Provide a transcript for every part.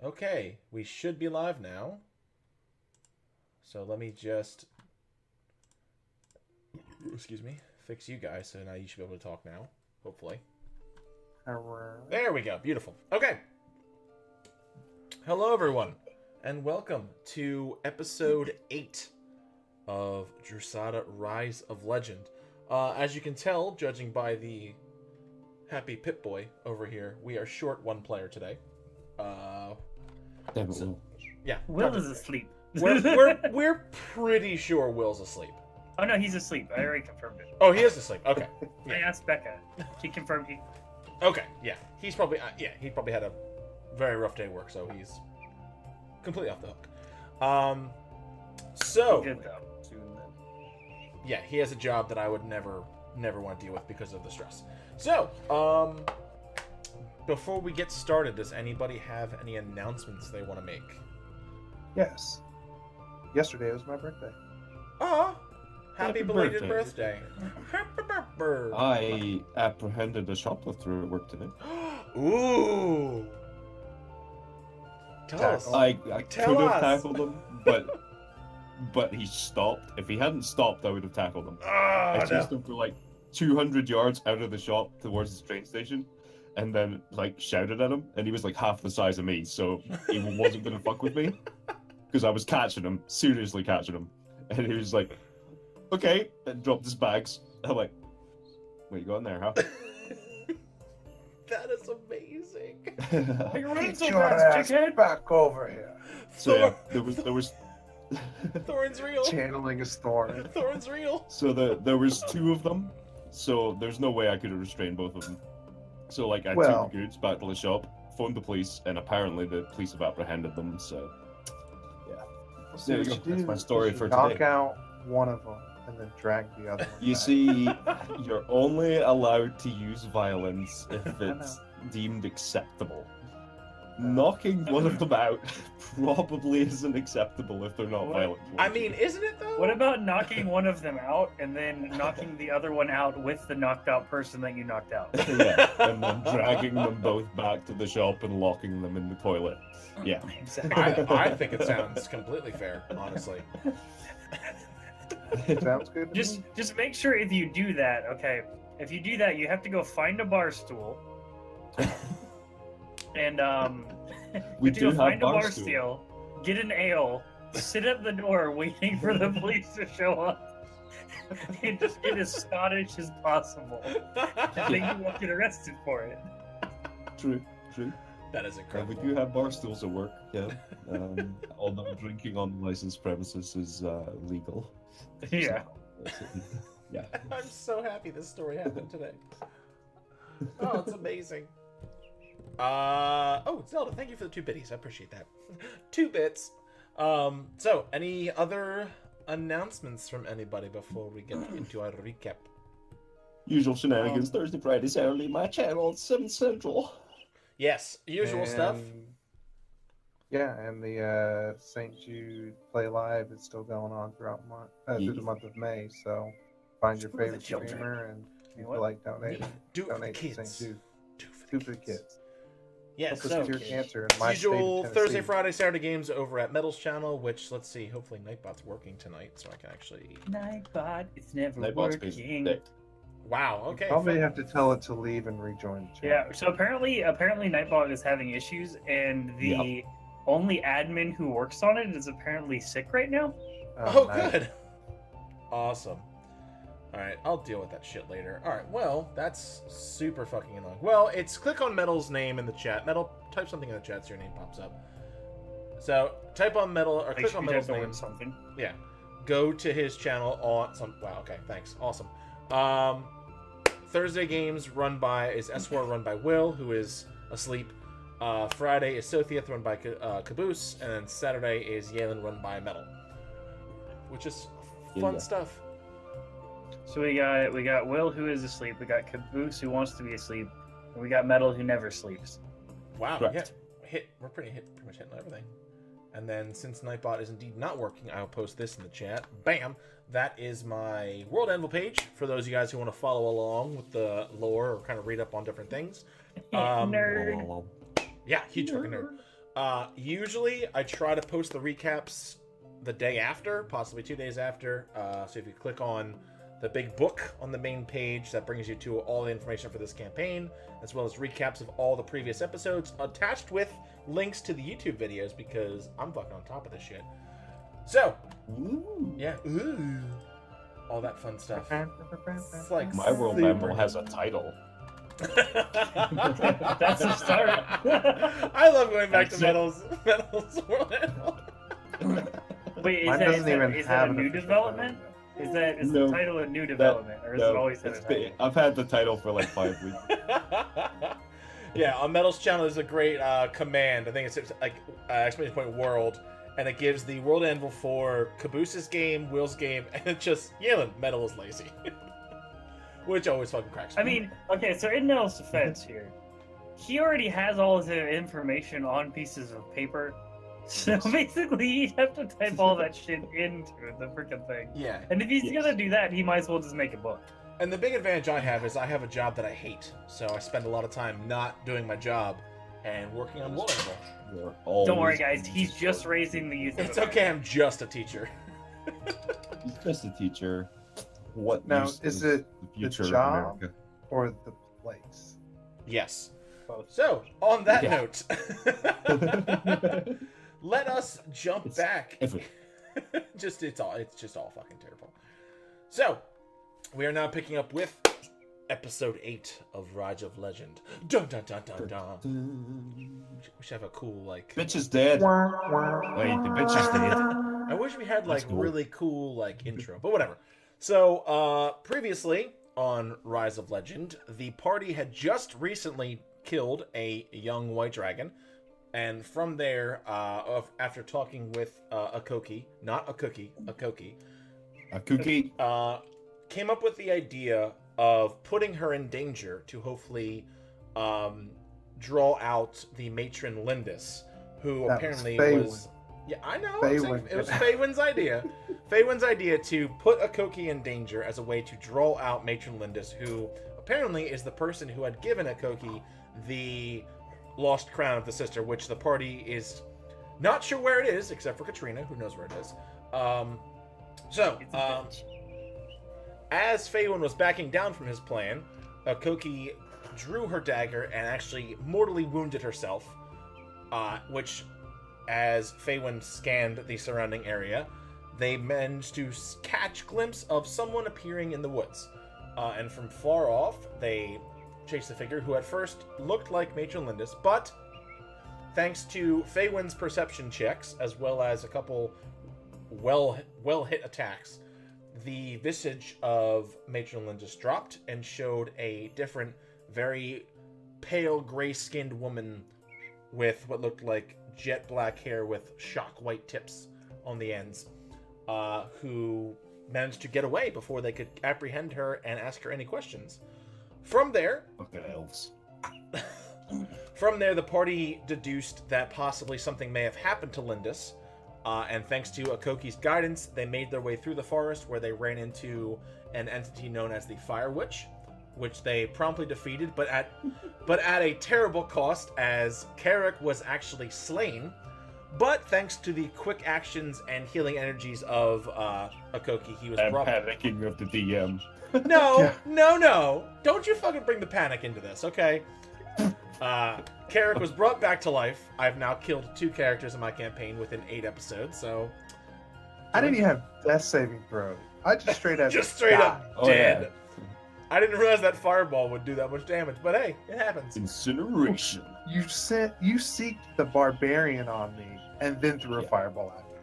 Okay, we should be live now. So let me just, excuse me, fix you guys. So now you should be able to talk now, hopefully. There we go. Beautiful. Okay. Hello, everyone, and welcome to episode 8 of Drusatta Rise of Legend. As you can tell, judging by the happy Pip-Boy over here, we are short one player today. Yeah. Will is asleep. We're pretty sure Will's asleep. Oh no, he's asleep. I already confirmed it. Oh, he is asleep. Okay. I asked Becca. She confirmed he. Okay. Yeah. He's probably he probably had a very rough day at work, so he's completely off the hook. So Good though. yeah, he has a job that I would never want to deal with because of the stress. So, before we get started, does anybody have any announcements they want to make? Yes. Yesterday was my birthday. Aw! Happy Happy belated birthday. birthday. Happy birthday. I apprehended a shoplifter at work today. Ooh! Tell us. I Tell could us. have tackled him, but he stopped. If he hadn't stopped, I would have tackled him. I chased him for like 200 yards out of the shop towards the train station, and then like shouted at him, and he was like half the size of me, so he wasn't gonna fuck with me because I was catching him, seriously catching him, and he was like, "Okay," and dropped his bags. I'm like, "What you got in there, huh?" That is amazing. You're running so Get your fast, ass chickhead. back over here. So yeah, there was Thorn's real. Channeling his Thorn. Thorn's real. So there was 2 of them, so there's no way I could have restrained both of them. So like I Well- took the goods back to the shop, phoned the police, and apparently the police have apprehended them. So So There you what go. That's do my is story you for knock today. out one of them and then drag the other one. you back. see, you're only allowed to use violence if it's deemed acceptable. Knocking one of them out probably isn't acceptable if they're not What? violent. I mean, isn't it though? What about knocking one of them out and then knocking the other one out with the knocked out person that you knocked out? Yeah, and then dragging them both back to the shop and locking them in the toilet. Yeah. Exactly. I think it sounds completely fair, honestly. Sounds good. To me. Just make sure if you do that, okay. If you do that, you have to go find a bar stool. And We you have to do go have find a bar bar stool. stool, get an ale, sit at the door waiting for the police to show up, and just get as Scottish as possible. And then you won't get arrested for it. True. That is We incredible. do have bar stools at work, yeah. Although drinking on licensed premises is legal. Yeah. Yeah. I'm so happy this story happened today. Oh, it's amazing. Oh, Zelda, thank you for the 2 biddies. I appreciate that. 2 bits. So, any other announcements from anybody before we get into our recap? Usual shenanigans, Thursday, Friday, Saturday, my channel, 7 Central. Yes, usual stuff. Yeah, and the St. Jude Play Live is still going on throughout through the month of May. So find your For the favorite children. streamer and if you What? feel like donating. Do it for the Donate to kids. St. Jude. Do it Two for the kids. Yes, Help so us cure cancer in my state usual of Tennessee. Thursday, Friday, Saturday games over at Metal's channel, which, let's see, hopefully Nightbot's working tonight, so I can actually... Nightbot, it's never Nightbot's working. busy. Wow, okay. Probably fun. have to tell it to leave and rejoin the channel. Yeah, so apparently Nightbot is having issues, and the only admin who works on it is apparently sick right now. Oh, nice. good. Awesome. Alright, I'll deal with that shit later. Alright, well, that's super fucking annoying. Well, it's click on Metal's name in the chat. Metal, type something in the chat so your name pops up. So, type on Metal, or click on Metal's name. Something. Yeah. Go to his channel on some... Wow, okay, thanks. Awesome. Thursday games is S4 run by Will, who is asleep. Friday is Sothieth run by Caboose, and then Saturday is Yalen run by Metal. Which is fun Yeah. stuff. So we got Will who is asleep. We got Caboose who wants to be asleep. And we got Metal who never sleeps. Wow, Correct. yeah. We're pretty much hitting everything. And then since Nightbot is indeed not working, I'll post this in the chat. Bam! That is my World Anvil page for those of you guys who want to follow along with the lore or kind of read up on different things. Nerd. Yeah, huge fucking nerd. Usually, I try to post the recaps the day after, possibly 2 days after. So if you click on the big book on the main page, that brings you to all the information for this campaign, as well as recaps of all the previous episodes, attached with links to the YouTube videos, because I'm fucking on top of this shit. So, yeah, all that fun stuff. It's like My world manual has a title. That's a start. I love going back to Metal's world manual. Wait, Mine doesn't even is have that a an new official development? Is No. the title a new development, or is it always been a it's title? I've had the title for like 5 weeks. Yeah, on Metal's channel there's a great command. I think it's like exclamation point world, and it gives the world anvil for Caboose's game, Will's game, and it's just yelling Metal is lazy. Which always fucking cracks me. I mean, okay, so in Metal's defense here, he already has all of the information on pieces of paper. So basically, you'd have to type all that shit into the freaking thing. Yeah. And if he's Yes. gonna do that, he might as well just make a book. And the big advantage I have is I have a job that I hate, so I spend a lot of time not doing my job and working on world anvil. We're always Don't worry, guys. He's just raising the youth. of It's America. okay, I'm just a teacher. He's just a teacher. What Now, use is it the the future of job America? or the place? Yes. Both. So, on that Yeah. note, let us jump It's back. everything. It's just all fucking terrible. So, we are now picking up with episode 8 of Rise of Legend. Dun dun dun dun dun. We should have a cool like. Bitch is dead. Wait, the bitch is dead. I wish we had like That's cool. really cool like intro, but whatever. So, previously on Rise of Legend, the party had just recently killed a young white dragon, and from there, after talking with Ekoki, not a cookie, Ekoki, A cookie. came up with the idea of putting her in danger to hopefully draw out the Matron Lyndis, who That apparently was was. Yeah, I know. Faywin. It was Faywin's idea. Faywin's idea to put Ekoki in danger as a way to draw out Matron Lyndis, who apparently is the person who had given Ekoki the lost crown of the sister, which the party is not sure where it is, except for Katrina, who knows where it is. It's a bitch. As Faywin was backing down from his plan, Ekoki drew her dagger and actually mortally wounded herself, which, as Faywin scanned the surrounding area, they managed to catch a glimpse of someone appearing in the woods. And from far off, they chased the figure who at first looked like Matron Lyndis, but thanks to Faywin's perception checks, as well as a couple well-hit attacks, the visage of Matron Lyndis dropped and showed a different, very pale, gray-skinned woman with what looked like jet black hair with shock white tips on the ends, who managed to get away before they could apprehend her and ask her any questions. From there, Fucking elves. the party deduced that possibly something may have happened to Lyndis, and thanks to Ekoki's guidance, they made their way through the forest where they ran into an entity known as the Fire Witch, which they promptly defeated, but at a terrible cost, as Carrick was actually slain. But thanks to the quick actions and healing energies of Ekoki, he was I'm brought. panicking of the DM. No, no! Don't you fucking bring the panic into this, okay? Carrick was brought back to life. I've now killed 2 characters in my campaign within 8 episodes, so I didn't even have death saving throw. I just straight up just straight up Oh, dead. I didn't realize that fireball would do that much damage, but hey, it happens. Incineration. You seeked the barbarian on me and then threw a fireball at me.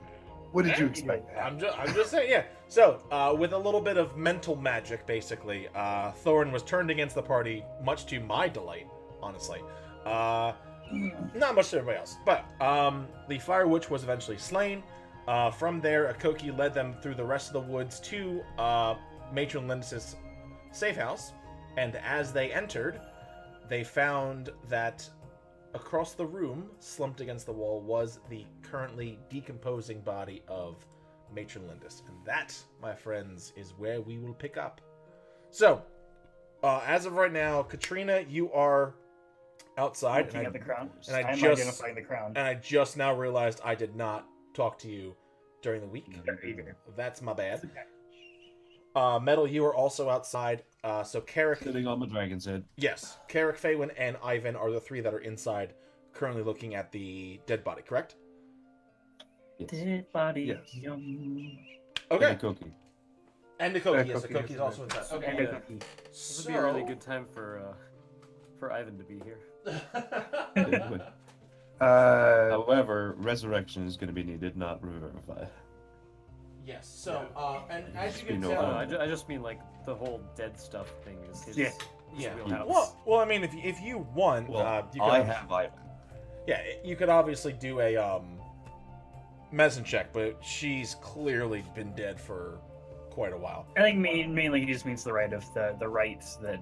What did you expect? I'm just saying, yeah. So, with a little bit of mental magic, basically, Thorin was turned against the party, much to my delight, honestly. Not much to everybody else. But, the Fire Witch was eventually slain. From there, Ekoki led them through the rest of the woods to Matron Lyndis' safe house. And as they entered, they found that across the room, slumped against the wall, was the currently decomposing body of Matron Lyndis. And that, my friends, is where we will pick up. So, as of right now, Katrina, you are outside. Looking at the crown. and I I'm just- identifying the crown. And I just now realized I did not talk to you during the week. Either. That's my bad. It's okay. Metal, you are also outside. So Carrick, Sitting on the dragon's head. yes, Carrick, Faywin, and Ivan are the three that are inside, currently looking at the dead body. Correct? Yes. Dead body. Yes. Yum. Okay. And Ekoki. And Ekoki, yes, Ekoki Ekoki is is also in inside. there. Okay. And Yeah. a This would be a really good time for Ivan to be here. Anyway. However, resurrection is going to be needed, not revivify. Yes. So, and as you You can know, tell, I just mean like the whole dead stuff thing is his, Yeah. his yeah. wheelhouse. Well, I mean, if you want, Well, you could, I have Ivan. yeah, you could obviously do a medicine check, but she's clearly been dead for quite a while. I think mainly he just means the right of the rights that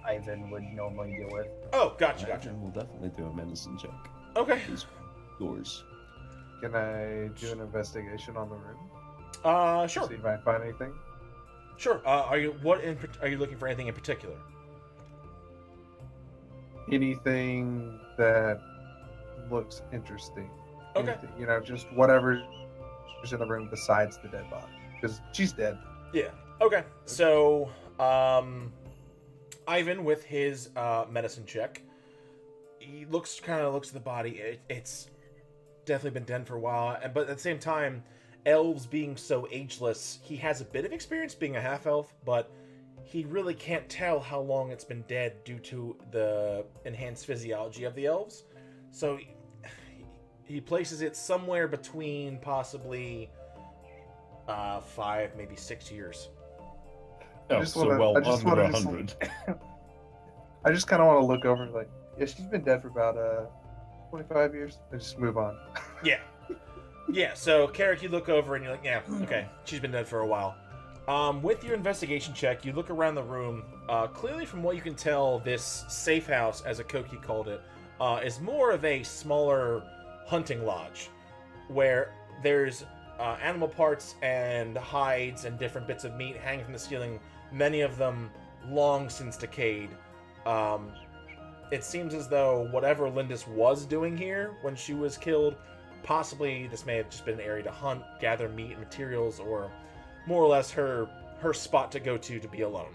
Ivan would normally deal with. Oh, gotcha. Ivan will definitely do a medicine check. Okay. He's yours. Can I do an investigation on the room? Sure. See if I find anything. Sure. Are you looking for anything in particular? Anything that looks interesting. Okay. Anything, just whatever is in the room besides the dead body, because she's dead. Yeah. Okay. So, Ivan with his medicine check, he looks at the body. It's definitely been dead for a while, but at the same time, elves being so ageless, he has a bit of experience being a half elf, but he really can't tell how long it's been dead due to the enhanced physiology of the elves. So he places it somewhere between possibly 5, maybe 6 years. Oh, just so wanna- well I just under wanna just- 100. I just kind of want to look over, like, yeah, she's been dead for about 25 years, and just move on. Yeah. Yeah, so Carrick, you look over and you're like, yeah, okay, she's been dead for a while. With your investigation check, you look around the room. Clearly, from what you can tell, this safe house, as Ekoki called it, is more of a smaller hunting lodge, where there's animal parts and hides and different bits of meat hanging from the ceiling, many of them long since decayed. It seems as though whatever Lyndis was doing here when she was killed, possibly this may have just been an area to hunt, gather meat and materials, or more or less her spot to go to be alone.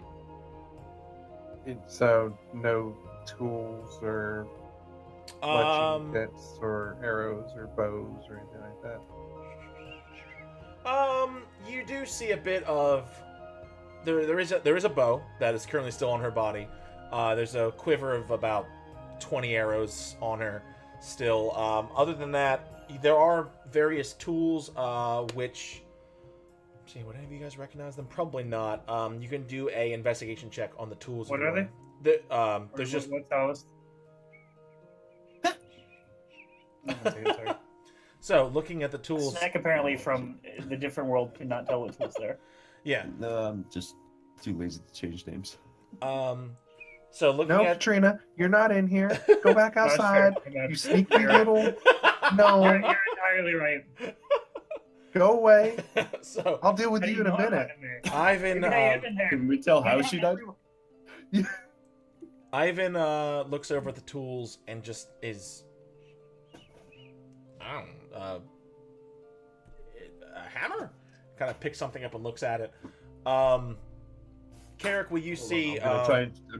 So no tools or fletching bits or arrows or bows or anything like that. You do see a bit of there is a bow that is currently still on her body. There's a quiver of about 20 arrows on her still. Other than that, there are various tools, which... See, would any of you guys recognize them? Probably not. You can do a investigation check on the tools. What if you are want. they? There's just... What's ours? So, looking at the tools... Snack apparently from the different world could not tell what was there. Yeah. No, I'm just too lazy to change names. So, looking No, at... Katrina, you're not in here. Go back No, it's outside. fair. You sneaky You're little... You're No, entirely right. go away. So, I'll deal with How do you in know a I'm minute. not in there? Ivan... Maybe I am in there. Can we tell how she died? Ivan looks over at the tools and just is... I don't know, a hammer? Kind of picks something up and looks at it. Carrick, will you see... I'm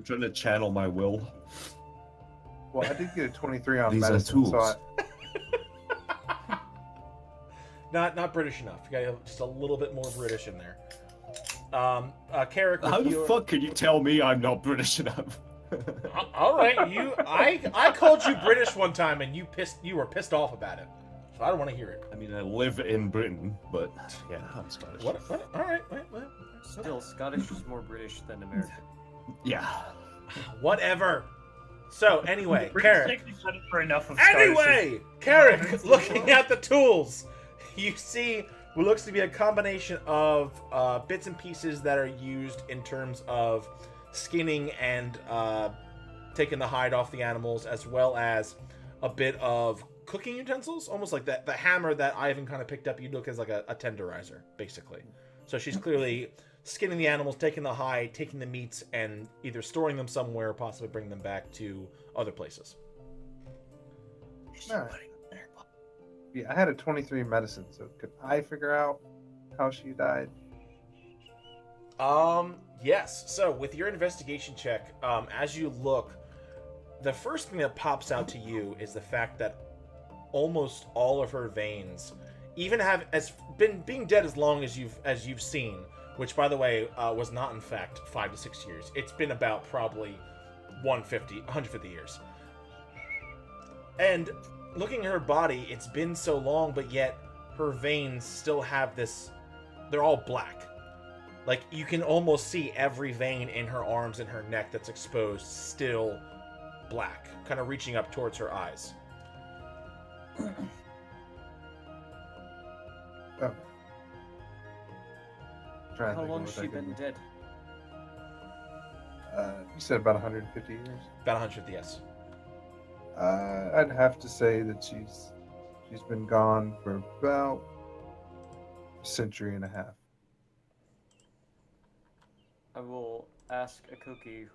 trying to channel my will. Well, I did get a 23 on These are medicine, so tools. Not British enough. You got just a little bit more British in there. Carrick, How the fuck can you tell me I'm not British enough? All right, I called you British one time and you were pissed off about it. So I don't want to hear it. I mean, I live in Britain, but yeah, I'm Scottish. What? All right. Wait. Still, Scottish is more British than American. Yeah. What?ever. So anyway, British Carrick. technically cut it for enough of Anyway, Carrick, looking at the tools, you see what looks to be a combination of bits and pieces that are used in terms of skinning and taking the hide off the animals, as well as a bit of cooking utensils, almost like that. The hammer that Ivan kind of picked up, you look as like a tenderizer, basically. So she's clearly skinning the animals, taking the hide, taking the meats, and either storing them somewhere or possibly bringing them back to other places. Alright. Yeah, I had a 23 medicine, so could I figure out how she died? Yes. So with your investigation check, as you look, the first thing that pops out to you is the fact that almost all of her veins, even been being dead as long as you've seen, which by the way was not in fact 5 to 6 years. It's been about probably 150 years. And looking at her body, it's been so long, but yet her veins still have this. They're all black. Like, you can almost see every vein in her arms and her neck that's exposed still black, kind of reaching up towards her eyes. Oh. How long has she been dead? You said about 150 years? About 150, yes. I'd have to say that she's been gone for about a century and a half. I will ask Ekoki,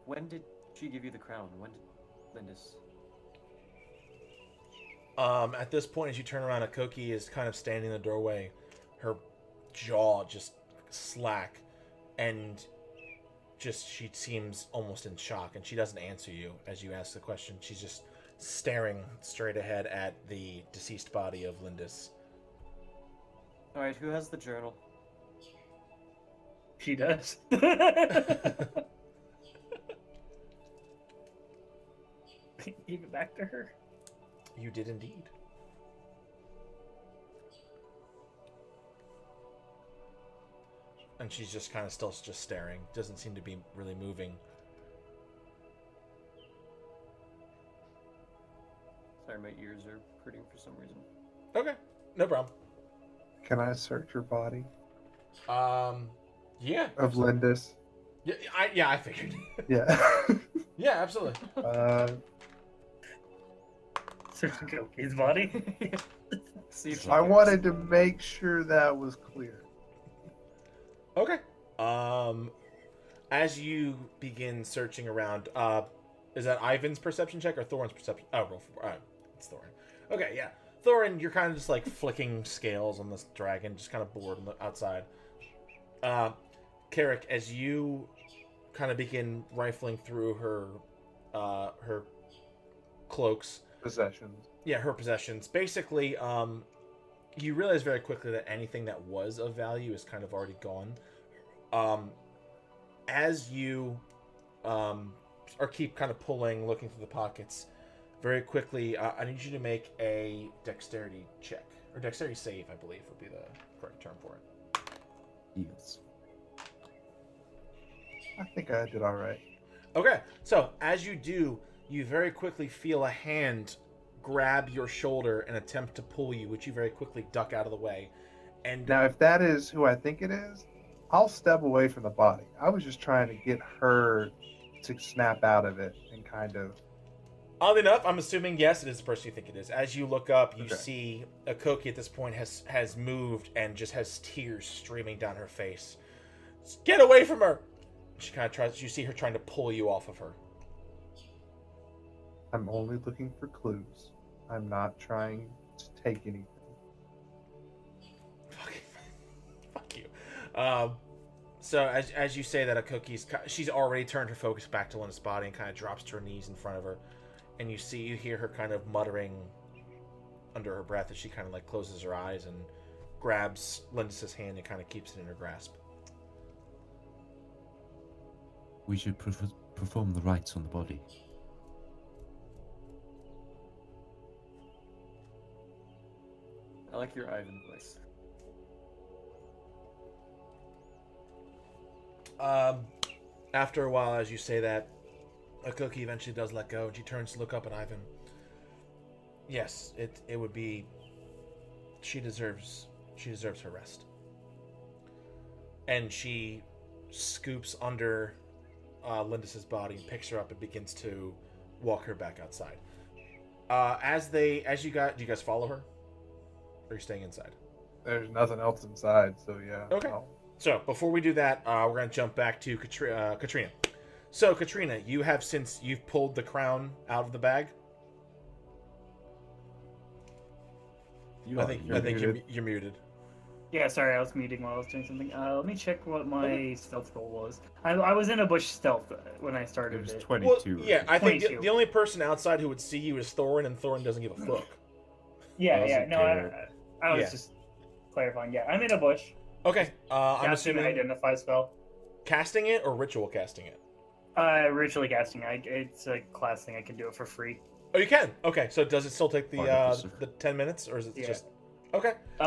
when did she give you the crown? When did Lyndis? At this point, as you turn around, Ekoki is kind of standing in the doorway, her jaw just slack, and she seems almost in shock, and she doesn't answer you as you ask the question. She's just staring straight ahead at the deceased body of Lyndis. Alright, who has the journal? She does. Give it back to her. You did indeed. And she's just kind of still just staring. Doesn't seem to be really moving. Sorry, my ears are hurting for some reason. Okay, no problem. Can I search her body? Yeah. Of Lyndis? Yeah, I figured. Yeah. Yeah, absolutely. Searching Koki's body. See if she I cares. wanted to make sure that was clear. Okay. As you begin searching around, is that Ivan's perception check or Thorin's perception? Oh, roll for it's Thorin. Okay, yeah. Thorin, you're kind of just like flicking scales on this dragon, just kind of bored on the outside. Carrick, as you kind of begin rifling through her cloaks, Possessions. yeah, her possessions. Basically, you realize very quickly that anything that was of value is kind of already gone. As you or keep kind of pulling, looking through the pockets, very quickly, I need you to make a dexterity check. Or dexterity save, I believe, would be the correct term for it. Yes. I think I did all right. Okay, so as you do, you very quickly feel a hand grab your shoulder and attempt to pull you, which you very quickly duck out of the way. And Now, if that is who I think it is, I'll step away from the body. I was just trying to get her to snap out of it and kind of... oddly enough, I'm assuming, yes, it is the person you think it is. As you look up, you Okay. see Ekoki at this point has moved and just has tears streaming down her face. Get away from her! She kind of tries. You see her trying to pull you off of her. I'm only looking for clues. I'm not trying to take anything. Fuck you. So as you say that, she's already turned her focus back to Lyndis' body and kind of drops to her knees in front of her, and you hear her kind of muttering under her breath as she kind of like closes her eyes and grabs Lyndis' hand and kind of keeps it in her grasp. We should perform the rites on the body. I like your Ivan voice. After a while, as you say that, Ekoki eventually does let go, and she turns to look up at Ivan. Yes, it would be. She deserves her rest. And she scoops under Lyndis' body and picks her up and begins to walk her back outside. Do you guys follow her? Or are you staying inside? There's nothing else inside, so yeah. Okay. So before we do that, we're gonna jump back to Katrina. So Katrina, since you've pulled the crown out of the bag. I think you're muted. Yeah, sorry, I was muting while I was doing something. Let me check what my stealth roll was. I was in a bush stealth when I started It was it. 22. Well, yeah, I think 22. the only person outside who would see you is Thorin, and Thorin doesn't give a fuck. Yeah, Doesn't no, care. I was Yeah. just clarifying. Yeah, I'm in a bush. Okay, I'm Casting assuming identify spell. casting it or ritual casting it. Ritually casting. It's a class thing. I can do it for free. Oh, you can. Okay, so does it still take Artificer. the 10 minutes, or is it Yeah. just okay? No,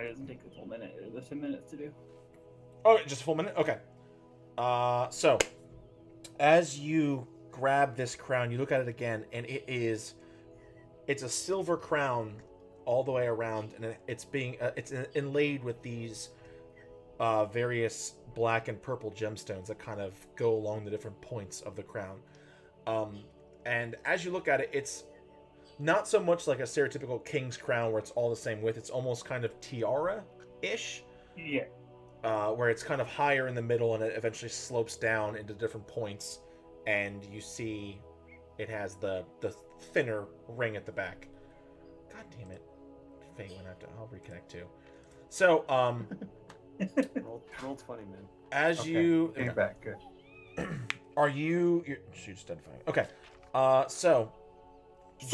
it doesn't take the full minute. The 10 minutes to do. Oh, just a full minute. Okay. So as you grab this crown, you look at it again, and it's a silver crown all the way around, and it's inlaid with these various black and purple gemstones that kind of go along the different points of the crown. And as you look at it, it's not so much like a stereotypical king's crown where it's all the same width. It's almost kind of tiara-ish, Yeah. where it's kind of higher in the middle and it eventually slopes down into different points, and you see it has the thinner ring at the back. God damn it. Fate went after. I'll reconnect too. So, Roll 20, man. as Okay, you came back. Good. are she's identifying. Okay. So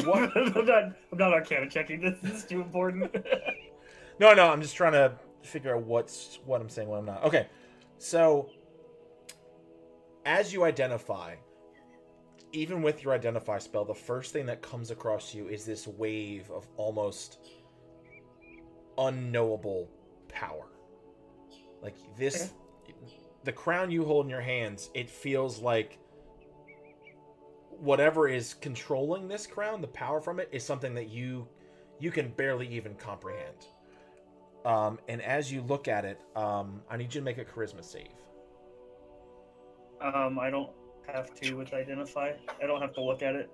what I'm not arcana checking. This is too important. No, I'm just trying to figure out what I'm saying, what I'm not. Okay. So as you identify, even with your identify spell, the first thing that comes across you is this wave of almost unknowable power. Like this, the crown you hold in your hands, it feels like whatever is controlling this crown, the power from it, is something that you can barely even comprehend. And as you look at it, I need you to make a charisma save. I don't have to with identify. I don't have to look at it.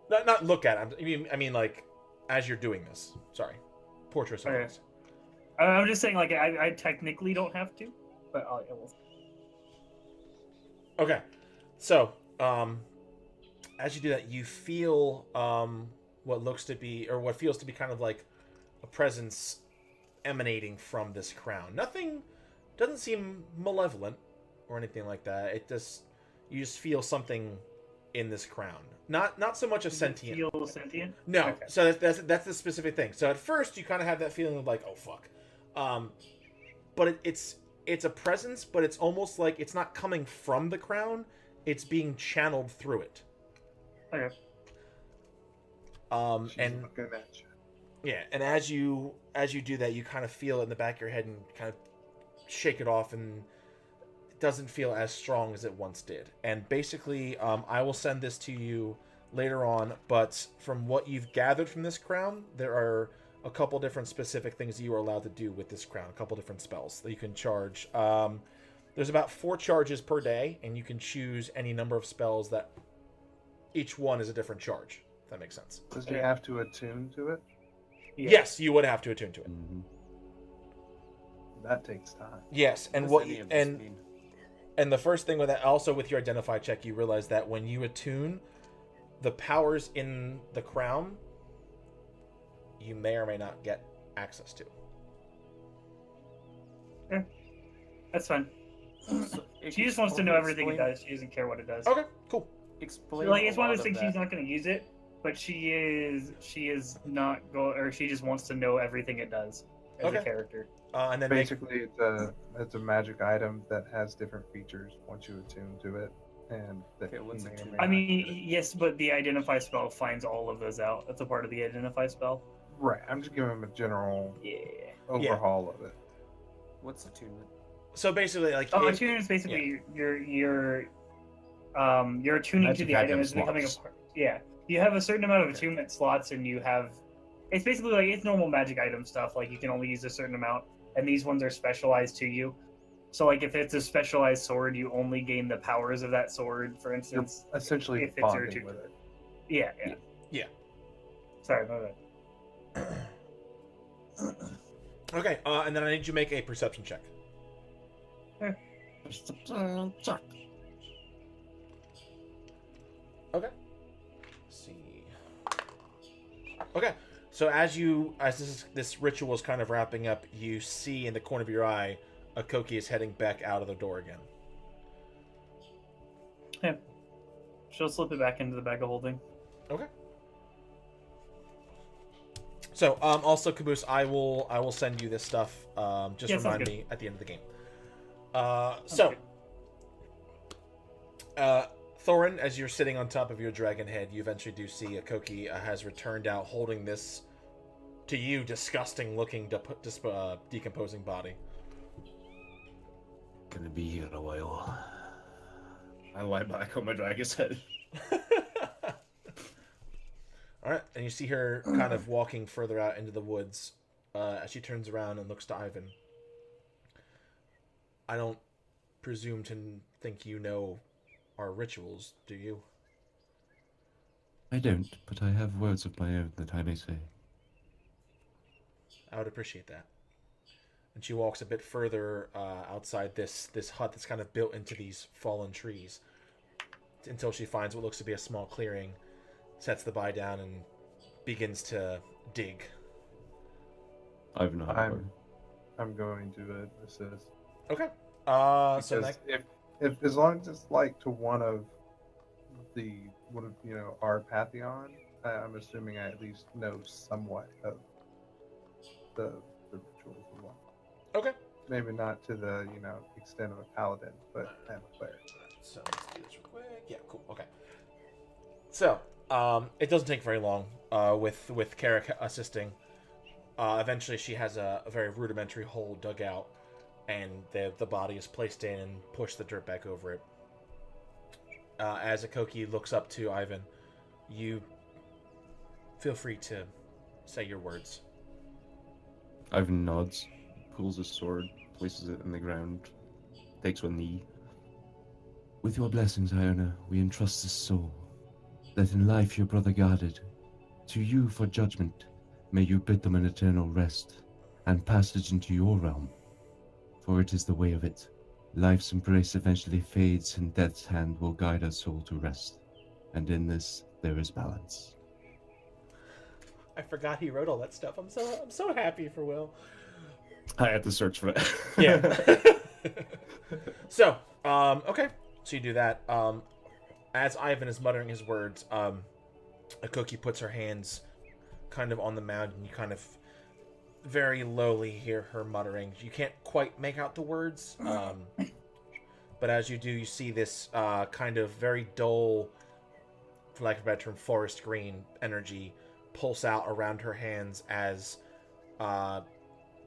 Not look at it. I mean, like, as you're doing this. Sorry. Portrait Okay. songs. I'm just saying, like, I technically don't have to, but I will. Okay. So, as you do that, you feel what feels to be kind of like a presence emanating from this crown. Nothing doesn't seem malevolent or anything like that. You just feel something in this crown. Not so much a sentient. Feel sentient? No. Okay. So that's the specific thing. So at first you kind of have that feeling of like, oh fuck. But it's a presence, but it's almost like it's not coming from the crown. It's being channeled through it. Okay. She's And looking at you. yeah, and as you do that, you kind of feel it in the back of your head and kind of shake it off, and it doesn't feel as strong as it once did. And basically, I will send this to you later on, but from what you've gathered from this crown, there are a couple different specific things that you are allowed to do with this crown, a couple different spells that you can charge. There's about 4 charges per day, and you can choose any number of spells that each one is a different charge, if that makes sense. Does you have to attune to it? Yeah. Yes, you would have to attune to it. Mm-hmm. That takes time. Yes, and What does any of this mean? and the first thing with that, also with your identify check, you realize that when you attune, the powers in the crown, you may or may not get access to. That's fine. So, She just wants to know everything it explain- does. She doesn't care what it does. Okay, cool. Explain. Like, it's a one of lot those things that. she's not going to use it, but she is not or she just wants to know everything it does as Okay. a character. And then Basically, it's a magic item that has different features once you attune to it, and that Okay, what's you may or attune? may I not mean, get. yes, but the identify spell finds all of those out. That's a part of the identify spell. Right. I'm just giving him a general Yeah. overhaul of it. What's attunement? so basically, like, Oh, it- attunement is basically you're attuning to Magic the item item is becoming a slots. part. Yeah, you have a certain amount of attunement slots, and you have. It's basically like it's normal magic item stuff. Like you can only use a certain amount, and these ones are specialized to you. So, like if it's a specialized sword, you only gain the powers of that sword. For You're instance, essentially if it's your bonding attunement. with it. Yeah. Yeah. Sorry, my bad. okay, and then I need you to make a perception check. Okay. Let's see. Okay. So as this ritual is kind of wrapping up, you see in the corner of your eye, Ekoki is heading back out of the door again. Yeah. She'll slip it back into the bag of holding. Okay. So, also, Caboose, I will send you this stuff. Just Yeah, remind sounds me at the end of the game. Thorin, as you're sitting on top of your dragon head, you eventually do see Ekoki has returned out holding this, to you, disgusting-looking, decomposing body. Gonna be here a while. I lie back on my dragon's head. All right, and you see her kind of walking further out into the woods as she turns around and looks to Ivan. I don't presume to think you know our rituals, do you? I don't, but I have words of my own that I may say. I would appreciate that. And she walks a bit further outside this hut that's kind of built into these fallen trees until she finds what looks to be a small clearing, sets the body down, and begins to dig. I've not. I'm going to assist. Okay. So Because if as long as it's like to one of our pantheon, I'm assuming I at least know somewhat of the rituals and whatnot. Okay. Maybe not to the extent of a paladin, but I'm a cleric. So let's do this real quick. Yeah, cool. Okay. So, it doesn't take very long with Carrick assisting. Eventually, she has a very rudimentary hole dug out, and the body is placed in and push the dirt back over it. As Ekoki looks up to Ivan, you feel free to say your words. Ivan nods, pulls his sword, places it in the ground, takes one knee. With your blessings, Iona, we entrust this soul, that in life your brother guarded. To you for judgment, may you bid them an eternal rest, and passage into your realm. For it is the way of it. Life's embrace eventually fades, and death's hand will guide our soul to rest. And in this, there is balance. I forgot he wrote all that stuff. I'm so happy for Will. I had to search for it. Yeah. So, okay. So you do that. As Ivan is muttering his words, Ekoki puts her hands kind of on the mound, and you kind of very lowly hear her muttering. You can't quite make out the words, but as you do, you see this kind of very dull, for lack of a better term, forest green energy pulse out around her hands as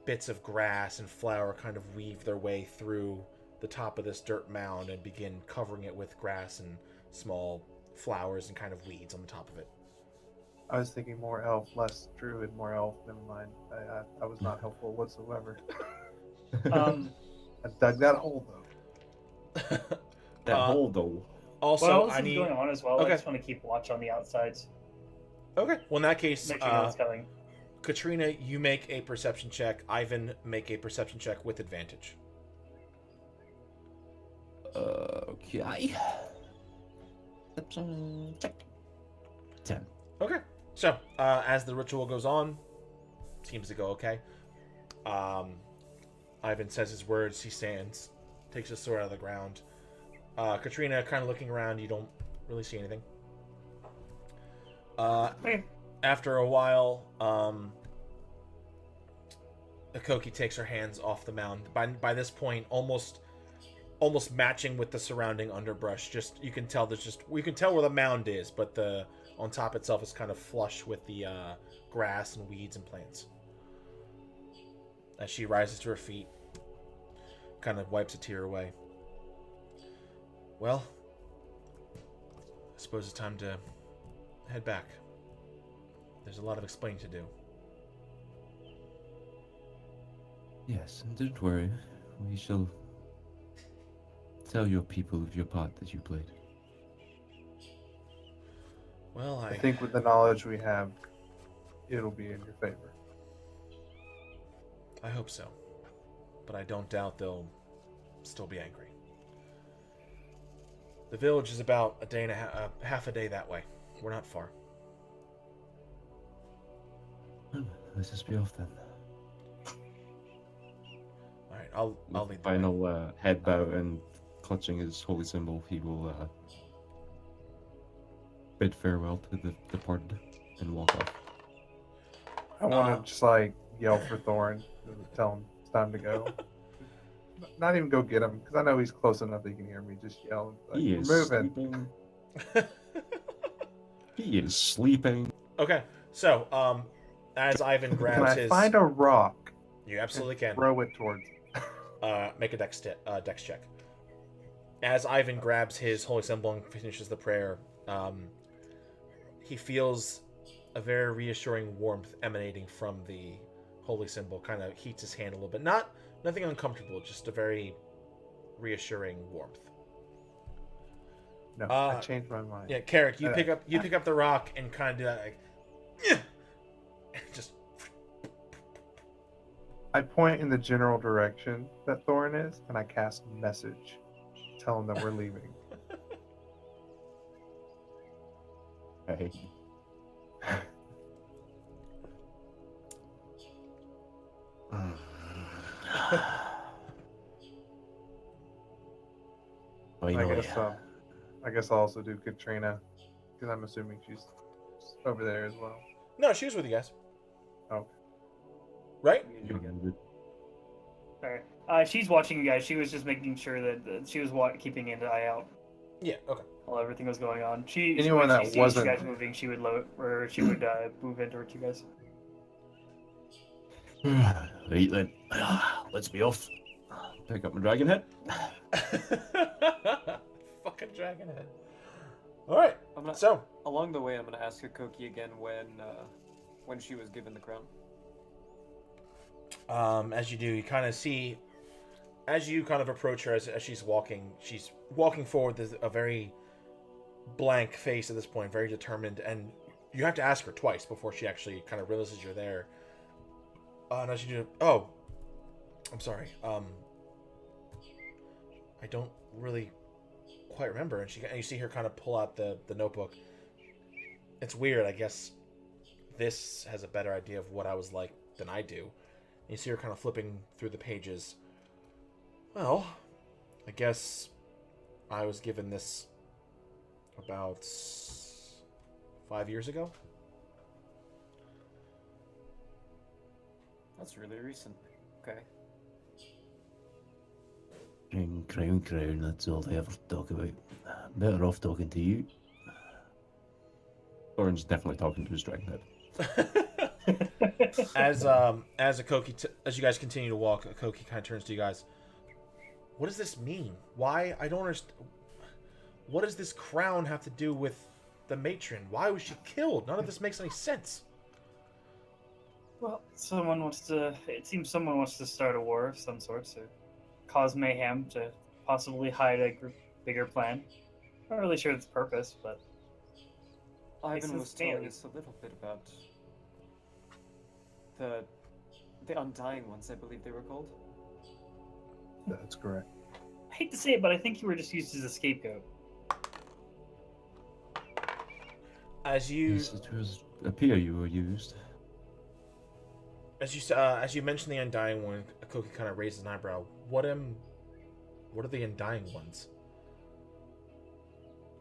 bits of grass and flour kind of weave their way through the top of this dirt mound and begin covering it with grass and small flowers and kind of weeds on the top of it. I was thinking more elf, less druid, more elf. Never mind. I was not helpful whatsoever. I dug that hole though. That hole though. Also, what else I is need. going on as well? Okay. I just want to keep watch on the outsides. Okay. Well, in that case, Make sure no one's coming. Katrina, you make a perception check. Ivan, make a perception check with advantage. Okay. Perception check. 10. Okay. So, as the ritual goes on, seems to go okay. Ivan says his words. He stands, takes his sword out of the ground. Katrina, kind of looking around, you don't really see anything. Okay. After a while, Ekoki takes her hands off the mound. By this point, almost matching with the surrounding underbrush. Just you can tell where the mound is, but the on top itself is kind of flush with the grass and weeds and plants. As she rises to her feet, kind of wipes a tear away. Well, I suppose it's time to head back. There's a lot of explaining to do. Yes, and don't worry. We shall tell your people of your part that you played. Well, I think with the knowledge we have, it'll be in your favor. I hope so. But I don't doubt they'll still be angry. The village is about a day and half a day that way. We're not far. Well, let's just be off then. All right, I'll lead the way. Final head bow and clutching his holy symbol, he will bid farewell to the departed and walk off. I want to just like yell for Thorin, tell him it's time to go. Not even go get him, because I know he's close enough that he can hear me. Just yell, like, He "We're is moving." sleeping. He is sleeping. Okay, so as Ivan Can grabs I his, find a rock? you absolutely and can. Throw it towards. Make a dex check. As Ivan grabs his holy symbol and finishes the prayer, he feels a very reassuring warmth emanating from the holy symbol. Kind of heats his hand a little bit. Nothing uncomfortable, just a very reassuring warmth. No, I changed my mind. Yeah, Carrick, you pick up the rock and kind of do that, like, just. I point in the general direction that Thorin is, and I cast message, tell him that we're leaving. Hey. I guess I'll also do Katrina, because I'm assuming she's over there as well. No, she was with you guys. Oh. Right? Alright. She's watching you guys. She was just making sure that she was keeping an eye out Yeah. Okay. while everything was going on. Anyone when that she sees wasn't- you guys moving, she would move in towards you guys. Right then, let's be off. Pick up my dragon head. Fucking dragon head. All right. So Along the way, I'm gonna ask Ekoki again when she was given the crown. as you do, you kind of see, as you kind of approach her as she's walking forward with a very blank face at this point, very determined, and you have to ask her twice before she actually kind of realizes you're there. And as you do, oh, I'm sorry. I don't really quite remember. And you see her kind of pull out the notebook. It's weird. I guess this has a better idea of what I was like than I do. And you see her kind of flipping through the pages. Well, I guess I was given this about 5 years ago. That's really recent. Okay. Crown, that's all they ever talk about. Better off talking to you. Thorin's definitely talking to his dragon head. As Ekoki, as you guys continue to walk, Ekoki kind of turns to you guys. What does this mean? Why? I don't understand. What does this crown have to do with the matron? Why was she killed? None of this makes any sense. Well, it seems someone wants to start a war of some sort, so cause mayhem to possibly hide a bigger plan. Not really sure its purpose, but Ivan was telling daily. us a little bit about the Undying Ones, I believe they were called. That's correct. I hate to say it, but I think you were just used as a scapegoat. As you Yes, it was appear you were used. as you mention the Undying One, Ekoki kind of raises an eyebrow. What are the Undying Ones?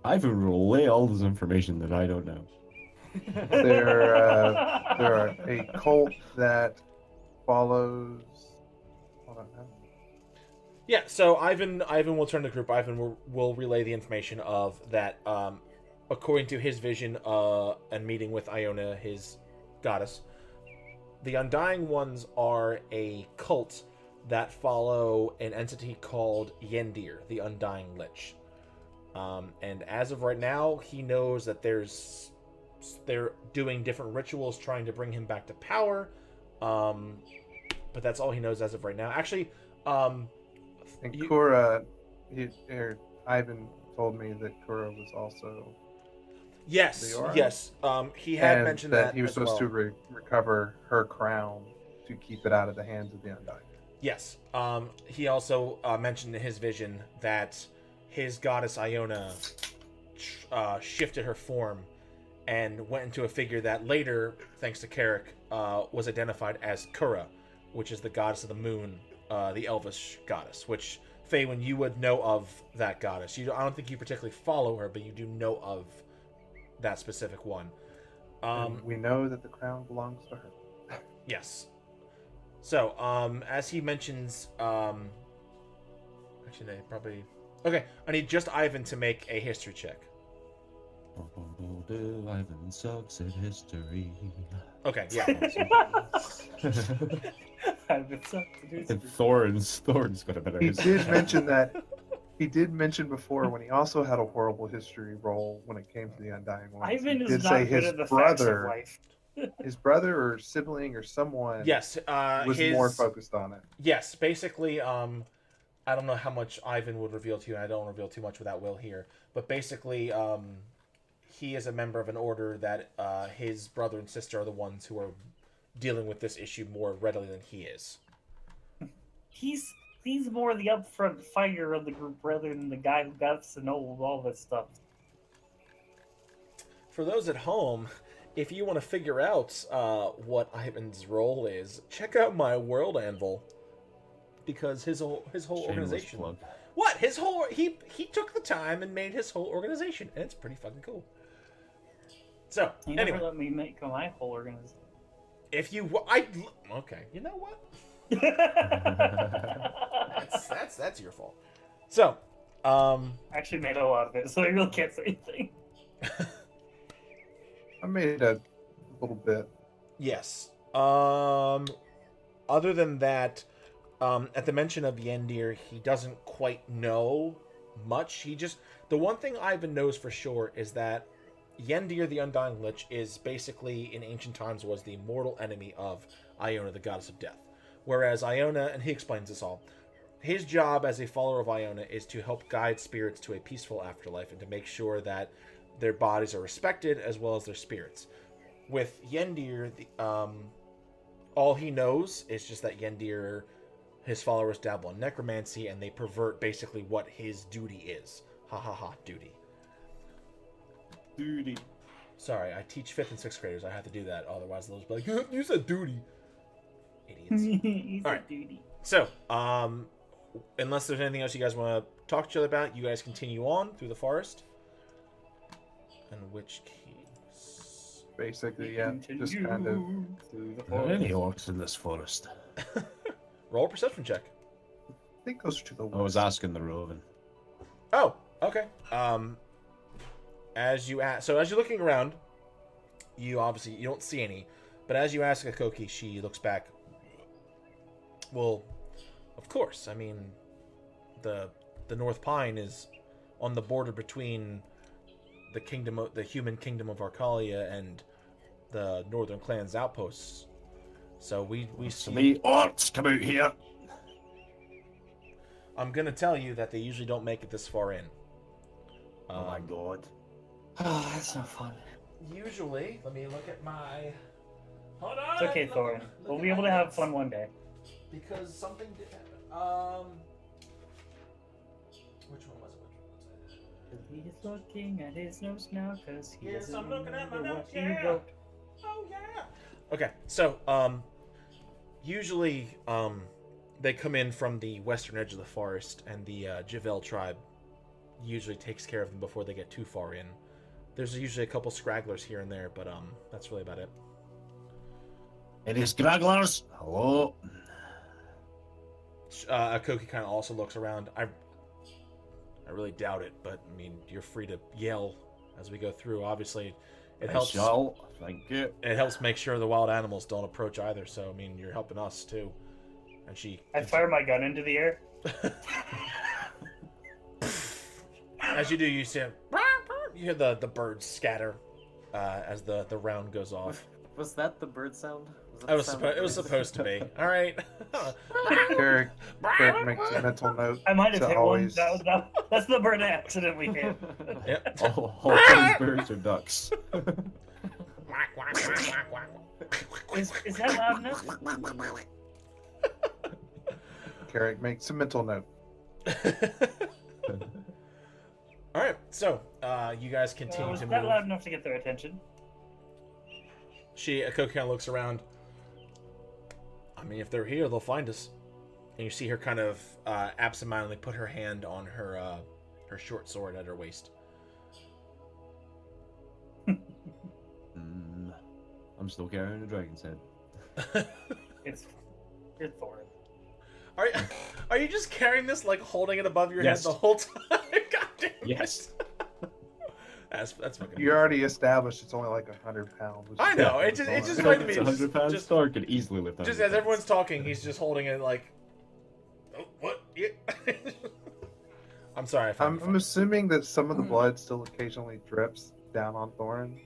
Ivan will relay all this information that I don't know. They're a cult that follows. Hold on. Yeah, so Ivan will turn to the group. Ivan will relay the information of that. According to his vision and meeting with Iona, his goddess, the Undying Ones are a cult that follow an entity called Yendir, the Undying Lich. And as of right now, he knows that they're doing different rituals trying to bring him back to power. But that's all he knows as of right now. Actually, And Kura, Ivan told me that Kura was also. yes, They are? yes. He had and mentioned that he was as supposed well. to recover her crown to keep it out of the hands of the Undying. Yes. He also mentioned in his vision that his goddess Iona shifted her form and went into a figure that later, thanks to Carrick, was identified as Kura, which is the goddess of the moon, the elvish goddess, which, Faywin, you would know of that goddess. I don't think you particularly follow her, but you do know of that specific one. And we know that the crown belongs to her. Yes. So, as he mentions, actually, they probably... Okay, I need just Ivan to make a history check. Ivan sucks at history. Okay, yeah. And Thorn's got a better He history. did mention that. He did mention before when he also had a horrible history roll when it came to the Undying Ones. Ivan He is did not say good his at the facts of brother, life. his brother or sibling or someone, Yes, was more focused on it. Yes, basically, I don't know how much Ivan would reveal to you, and I don't reveal too much without Will here, but basically, he is a member of an order that his brother and sister are the ones who are dealing with this issue more readily than he is. He's more the upfront fighter of the group rather than the guy who got to know all this stuff. For those at home, if you want to figure out what Ivan's role is, check out my world Anvil, because his whole organization. Plug. What his whole he took the time and made his whole organization, and it's pretty fucking cool. So You anyway, never let me make my whole organization. if you okay, you know what? That's your fault. So, I actually made a lot of it, so I really can't say anything. I made a little bit. yes. Other than that, at the mention of Yendir, he doesn't quite know much. The one thing Ivan knows for sure is that Yendir, the Undying Lich, is basically, in ancient times, was the mortal enemy of Iona, the goddess of death. Whereas Iona, and he explains this all, his job as a follower of Iona is to help guide spirits to a peaceful afterlife and to make sure that their bodies are respected as well as their spirits. With Yendir, all he knows is just that Yendir, his followers dabble in necromancy, and they pervert basically what his duty is. Ha ha ha, duty. Duty. Sorry, I teach 5th and 6th graders. I have to do that, otherwise they'll just be like, you said duty. Idiots. He's All a right. duty. So, unless there's anything else you guys want to talk to each other about, you guys continue on through the forest. In which case... Basically, yeah. Just kind of. Through the Are there forest. any orcs in this forest? Roll a perception check. I think goes to the I was west. asking the Roven. Oh, okay. As you're looking around, you don't see any, but as you ask Ekoki, she looks back. Well, of course. I mean, the North Pine is on the border between the human kingdom of Arcalia and the Northern Clan's outposts. So we So see. the orcs come out here. I'm gonna tell you that they usually don't make it this far in. Oh my god. Oh, that's not fun. Usually, let me look at my. Hold on. It's okay, look Thorin. at- look We'll at be able my to have notes. fun one day. Because something did happen. Which one was it? He is looking at his notes now because he Yes, doesn't I'm looking at my remember notes, what he yeah. wrote. Oh yeah. Okay, so usually they come in from the western edge of the forest, and the Javel tribe usually takes care of them before they get too far in. There's usually a couple scragglers here and there, but that's really about it. It is Gragglers. Hello. Ekoki kind of also looks around. I really doubt it, but I mean, you're free to yell as we go through. Obviously, it helps. Thank you. It helps make sure the wild animals don't approach either. So I mean, you're helping us too. And she. I fire my gun into the air. As you do, you see. You hear the birds scatter as the round goes off. Was that the bird sound? It was supposed to be. All right. Carrick makes a mental note. I might have to hit always... one. That's the bird I accidentally hit. Yep. All these birds are ducks. Is that loud enough? Carrick, make some mental note. All right, so you guys continue Was to that move. loud enough to get their attention? Ekoki kind of looks around. I mean, if they're here, they'll find us. And you see her kind of absentmindedly put her hand on her short sword at her waist. I'm still carrying a dragon's head. It's Thorin. Are you just carrying this, like holding it above your Yes. head the whole time? God damn it. Yes. That's fucking. You already established it's only like 100 pounds. which I is know, definitely it just Thorin. funny to me. It's 100 pounds. Just- Thor could easily lift. Just 100 as everyone's pounds. talking, he's just holding it like. Oh, what? Yeah. I'm sorry. I found it I'm funny. assuming that some of the blood still occasionally drips down on Thorin.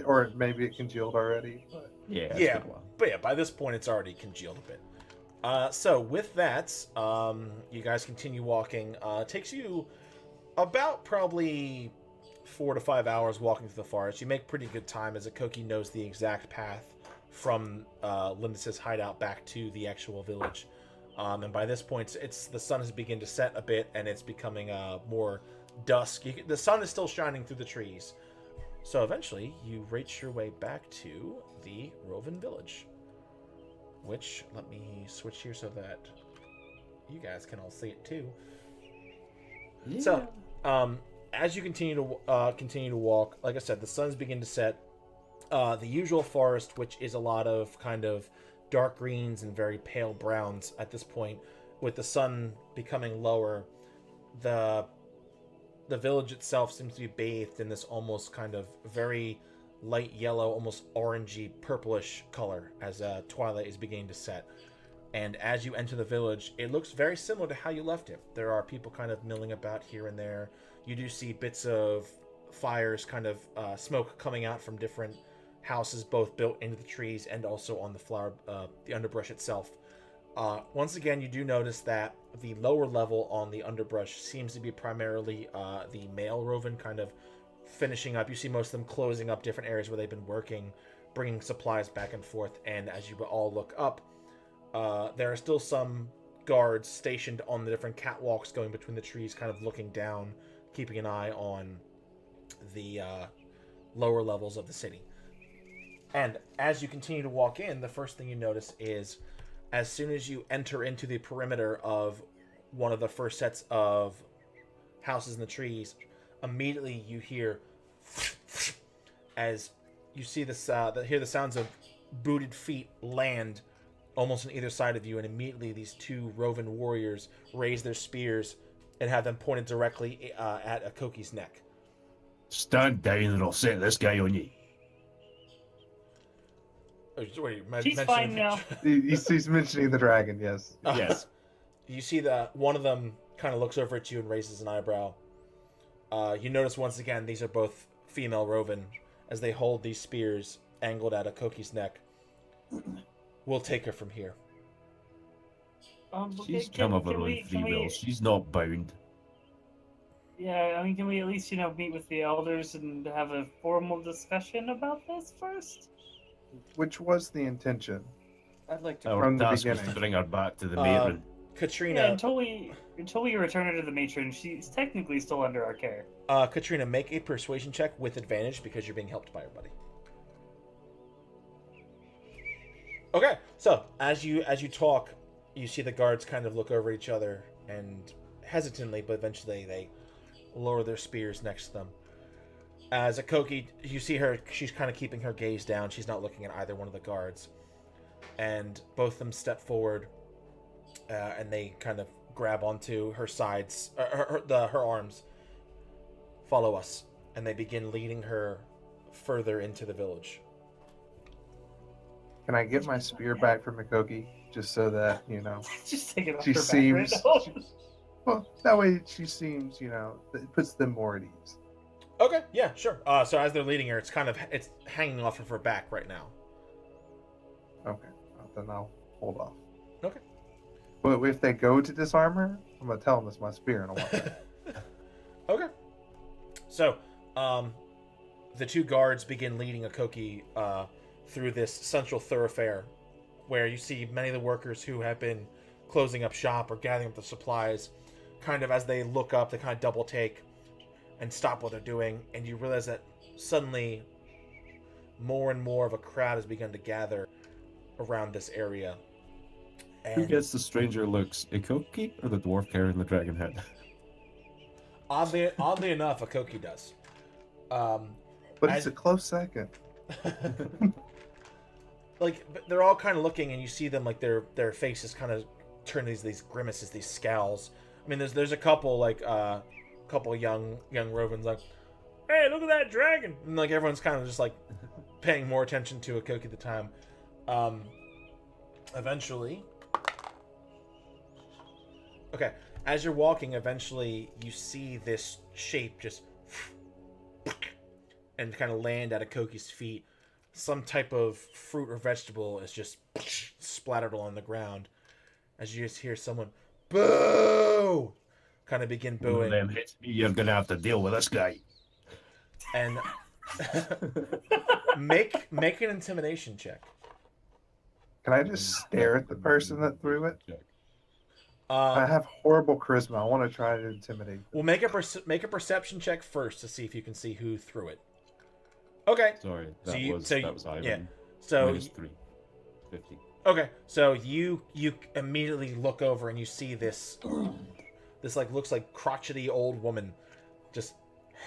Or maybe it congealed already. But Yeah. it's Yeah. been a while. But yeah, by this point, it's already congealed a bit. So with that, you guys continue walking. It takes you about probably 4 to 5 hours walking through the forest. You make pretty good time as Ekoki knows the exact path from Lyndis's hideout back to the actual village. And by this point, the sun has begun to set a bit, and it's becoming more dusk. The sun is still shining through the trees. So eventually, you reach your way back to the Roven village. Which, let me switch here so that you guys can all see it too. Yeah. So, as you continue to walk, like I said, the sun's beginning to set. The usual forest, which is a lot of kind of dark greens and very pale browns at this point, with the sun becoming lower, the village itself seems to be bathed in this almost kind of very light yellow, almost orangey, purplish color as twilight is beginning to set. And as you enter the village, it looks very similar to how you left it. There are people kind of milling about here and there. You do see bits of fires, kind of smoke coming out from different houses, both built into the trees and also on the underbrush itself. Once again, you do notice that the lower level on the underbrush seems to be primarily the male Roven kind of finishing up. You see most of them closing up different areas where they've been working, bringing supplies back and forth. And as you all look up, there are still some guards stationed on the different catwalks going between the trees, kind of looking down, keeping an eye on the lower levels of the city. And as you continue to walk in, the first thing you notice is as soon as you enter into the perimeter of one of the first sets of houses in the trees, immediately you hear as you see this hear the sounds of booted feet land almost on either side of you, and immediately these two Roven warriors raise their spears and have them pointed directly at Ekoki's neck. Stand down and I'll set this guy on you. Oh, wait, She's fine now. he's mentioning the dragon, yes. Yes. You see that one of them kind of looks over at you and raises an eyebrow. You notice once again these are both female Roven as they hold these spears angled at Ekoki's neck. We'll take her from here. She's can- come of her can own we- free can we- will. She's not bound. Yeah, I mean, can we at least, meet with the elders and have a formal discussion about this first? Which was the intention. I'd like to. Our From the task was to beginning. bring her back to the Uh, matron. Katrina, Yeah, until we return her to the matron, she's technically still under our care. Katrina, make a persuasion check with advantage because you're being helped by everybody. Okay, so as you talk, you see the guards kind of look over each other and hesitantly, but eventually they lower their spears next to them. As Ekoki, you see her, she's kind of keeping her gaze down. She's not looking at either one of the guards. And both of them step forward, and they kind of grab onto her sides, her arms. Follow us. And they begin leading her further into the village. Can I get my spear back from Ekoki? Just so that, Just take it off she her seems... back right now. Well, that way she seems, it puts them more at ease. Okay, yeah, sure. So as they're leading her, it's hanging off of her back right now. Okay, well, then I'll hold off. Okay. But if they go to disarm her, I'm going to tell them it's my spear and I want that. Okay. So, the two guards begin leading Ekoki through this central thoroughfare, where you see many of the workers who have been closing up shop or gathering up the supplies. Kind of as they look up, they kind of double take and stop what they're doing, and you realize that suddenly more and more of a crowd has begun to gather around this area. Who And gets the stranger looks, Ekoki or the dwarf carrying the dragon head? oddly enough, Ekoki does. But it's a close second. Like, but they're all kind of looking, and you see them like their faces kind of turn these grimaces, these scowls. I mean, there's a couple like couple young Rovens like, hey, look at that dragon, and like everyone's kind of just like paying more attention to Ekoki at the time. Eventually, okay, as you're walking, eventually you see this shape just and kind of land at Ekoki's feet. Some type of fruit or vegetable is just splattered along the ground as you just hear someone boo kind of begin booing. Them hits me, you're gonna have to deal with this guy. And make an intimidation check. Can I just stare at the person that threw it? I Um, have horrible charisma. I want to try to intimidate. we'll make a perception check first to see if you can see who threw it. Okay. Sorry, So that you- was so that was Ivan. yeah. So Minus 350. okay, so you immediately look over and you see this like looks like crotchety old woman just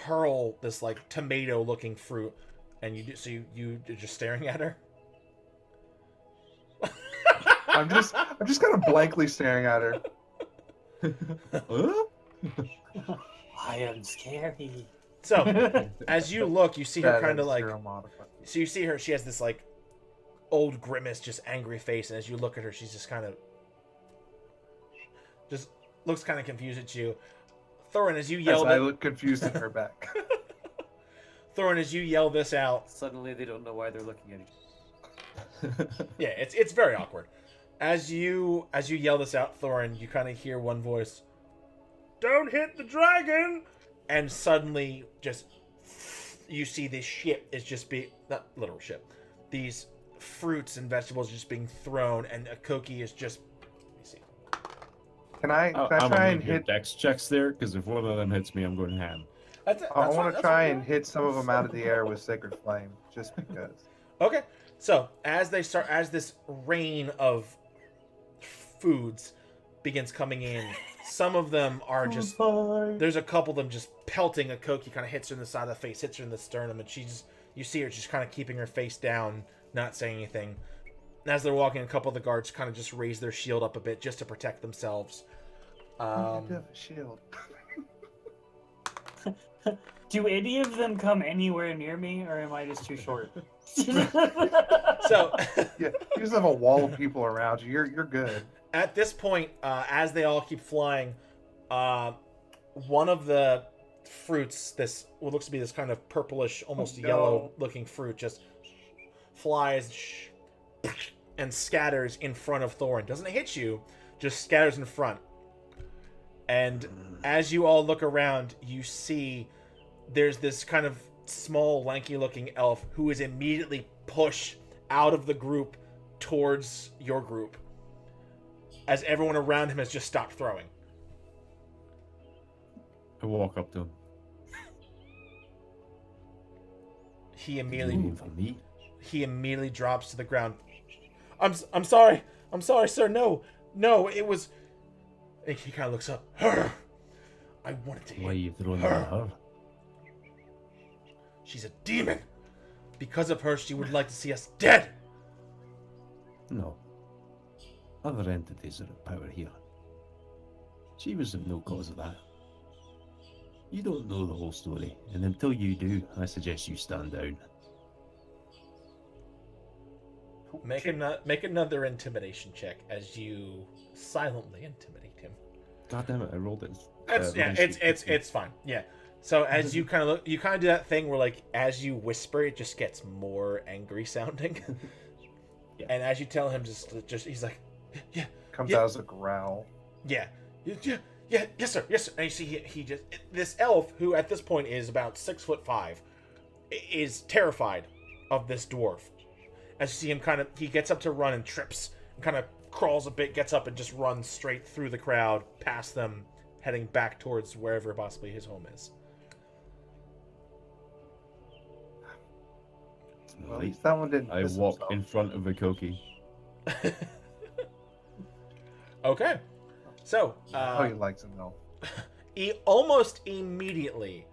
hurl this like tomato looking fruit, and you're just staring at her. I'm just kind of blankly staring at her. Huh? I am scary. So as you look, you see her That kind of is like zero modified. so you see her. She has this like old grimace, just angry face, and as you look at her, she's just kind of just looks kind of confused at you. Thorin, as you As yell, I look confused at her back. Thorin, as you yell this out, Suddenly they don't know why they're looking at each other. yeah, it's very awkward. As you yell this out, Thorin, you kind of hear one voice, "Don't hit the dragon!" And suddenly, just you see this ship is just not literal ship. These fruits and vegetables just being thrown, and Ekoki is just. Let me see. Can I I'm try gonna and do hit? dex checks there, because if one of them hits me, I'm going ham. I want to try and hit some of them out of the air with sacred flame, just because. Okay, so as this rain of foods begins coming in, some of them are just. There's a couple of them just pelting Ekoki, kind of hits her in the side of the face, hits her in the sternum, and you see her just kind of keeping her face down, not saying anything. And as they're walking, a couple of the guards kind of just raise their shield up a bit just to protect themselves. I do have a shield. Do any of them come anywhere near me, or am I just too short? So Yeah, you just have a wall of people around you. You're good. at this point, as they all keep flying, one of the fruits, this what looks to be this kind of purplish, almost no. yellow-looking fruit, just flies and scatters in front of Thorin. Doesn't hit you, just scatters in front. And as you all look around, you see there's this kind of small, lanky-looking elf who is immediately pushed out of the group towards your group, as everyone around him has just stopped throwing. I walk up to him. He You immediately mean for me? drops to the ground. I'm sorry, sir. No, it was. And he kind of looks up. Her. I wanted to Why are hit you throwing her. it at her? She's a demon. Because of her, she would like to see us dead. No. Other entities are at power here. She was of no cause of that. You don't know the whole story, and until you do, I suggest you stand down. Make another intimidation check as you silently intimidate him. God damn it! I rolled it. It's fine. Yeah. So as you kind of look, you kind of do that thing where like as you whisper, it just gets more angry sounding. Yeah. And as you tell him, just he's like, yeah, Comes Yeah. out as a growl. yeah, yes sir. And you see he just this elf who at this point is about 6'5", is terrified of this dwarf. As you see him he gets up to run and trips and kind of crawls a bit, gets up, and just runs straight through the crowd, past them, heading back towards wherever possibly his home is. Well, at least that one didn't. I piss walk himself. in front of Ekoki. Okay. So, He likes him though. almost immediately,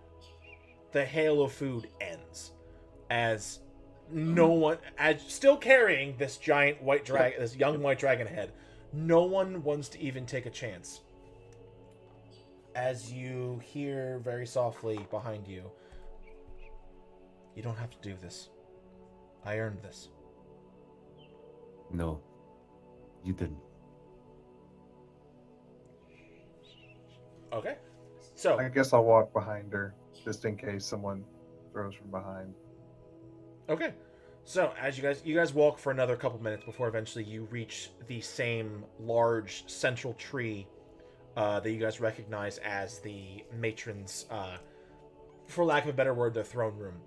the hail of food ends, as no one, as still carrying this giant white dragon, this young white dragon head, no one wants to even take a chance. As you hear very softly behind you, "You don't have to do this. I earned this." No, you didn't. Okay. So, I guess I'll walk behind her just in case someone throws from behind. okay. So, as you guys walk for another couple minutes before eventually you reach the same large central tree that you guys recognize as the matron's, for lack of a better word, their throne room.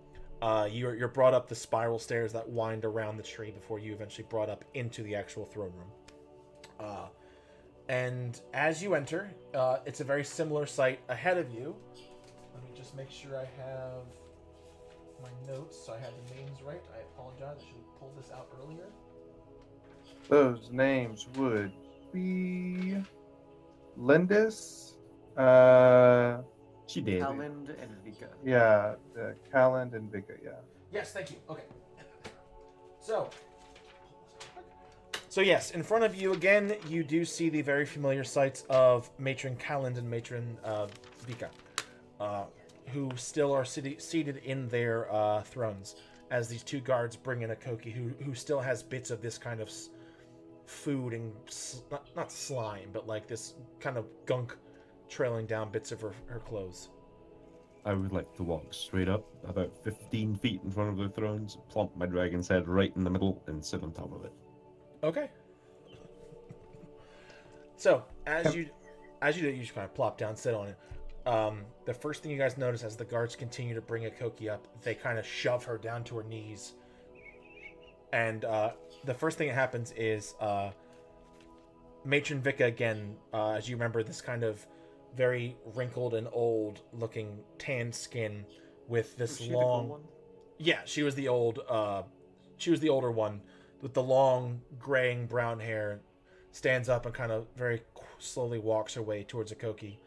You're brought up the spiral stairs that wind around the tree before you eventually brought up into the actual throne room. And as you enter, it's a very similar sight ahead of you. Let me just make sure I have my notes so I have the names right. I apologize. I should have pulled this out earlier. Those names would be Lyndis, She did. Howland and Vika. yeah, Calland and Vika, yeah. Yes, thank you. Okay. So yes, in front of you again, you do see the very familiar sights of Matron Calland and Matron Vika, who still are seated in their thrones, as these two guards bring in Ekoki, who still has bits of this kind of food and not slime, but like this kind of gunk trailing down bits of her clothes. I would like to walk straight up, about 15 feet in front of the thrones, plump my dragon's head right in the middle, and sit on top of it. Okay. So as you do, you just kind of plop down, sit on it. The first thing you guys notice as the guards continue to bring Ekoki up, they kind of shove her down to her knees. And the first thing that happens is Matron Vika again, as you remember, this kind of very wrinkled and old looking tanned skin with this Was she the long cool one? Yeah, she was the older one with the long graying brown hair, stands up and kind of very slowly walks her way towards Ekoki.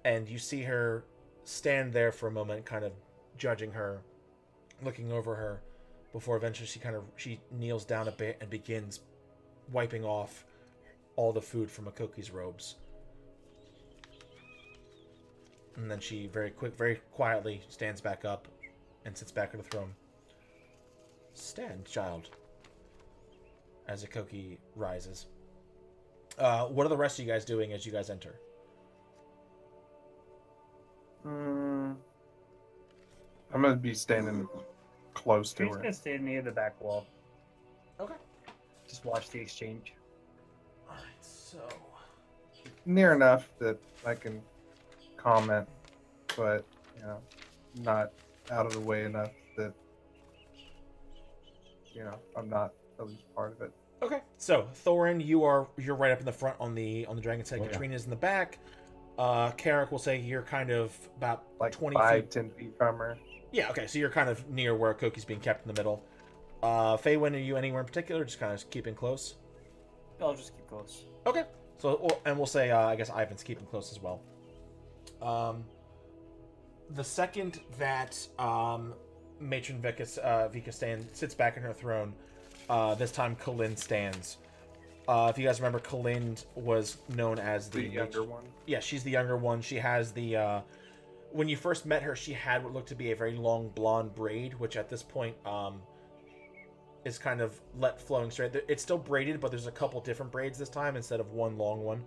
And you see her stand there for a moment, kind of judging her, looking over her, before eventually she kneels down a bit and begins wiping off all the food from Ekoki's robes. And then she very quietly stands back up and sits back on the throne. "Stand, child," as Ekoki rises. What are the rest of you guys doing as you guys enter? I'm gonna be standing close to He's her. gonna stay near the back wall. Okay. Just watch the exchange. All right. So. Near enough that I can comment, but not out of the way enough that I'm not at least part of it. Okay. So Thorin, you're right up in the front on the dragon's head. Oh, yeah. Katrina's in the back. Carrick will say you're kind of about Like 20 feet. 10 feet from her. Yeah. Okay. So you're kind of near where Koki's being kept in the middle. Feywin, are you anywhere in particular? Just kind of keeping close. I'll just keep close. Okay. So, we'll say, I guess Ivan's keeping close as well. The second that Matron Vika sits back in her throne, this time Kalind stands. If you guys remember, Kalind was known as The younger one. Yeah, she's the younger one. She has the... when you first met her, she had what looked to be a very long blonde braid, which at this point is kind of flowing straight. It's still braided, but there's a couple different braids this time instead of one long one.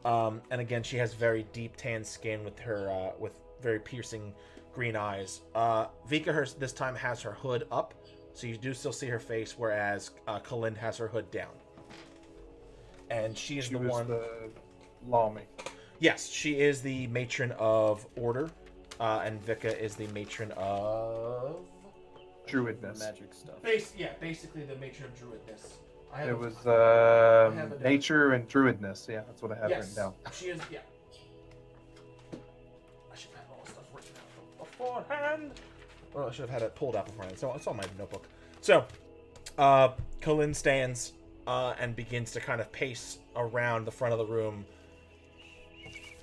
And again, she has very deep tan skin with her with very piercing green eyes. Vika this time has her hood up, so you do still see her face, whereas Kalind has her hood down. And she is She the was one. the lawmaker. Yes, she is the matron of order, and Vika is the matron of Druidness. Magic stuff. basically the matron of druidness. I have It a- was have a- nature and druidness. Yeah, that's what I have yes, written down. she is. Yeah. I should have all this stuff written out beforehand. Well, I should have had it pulled out beforehand. So it's on my notebook. So, Colin stands and begins to kind of pace around the front of the room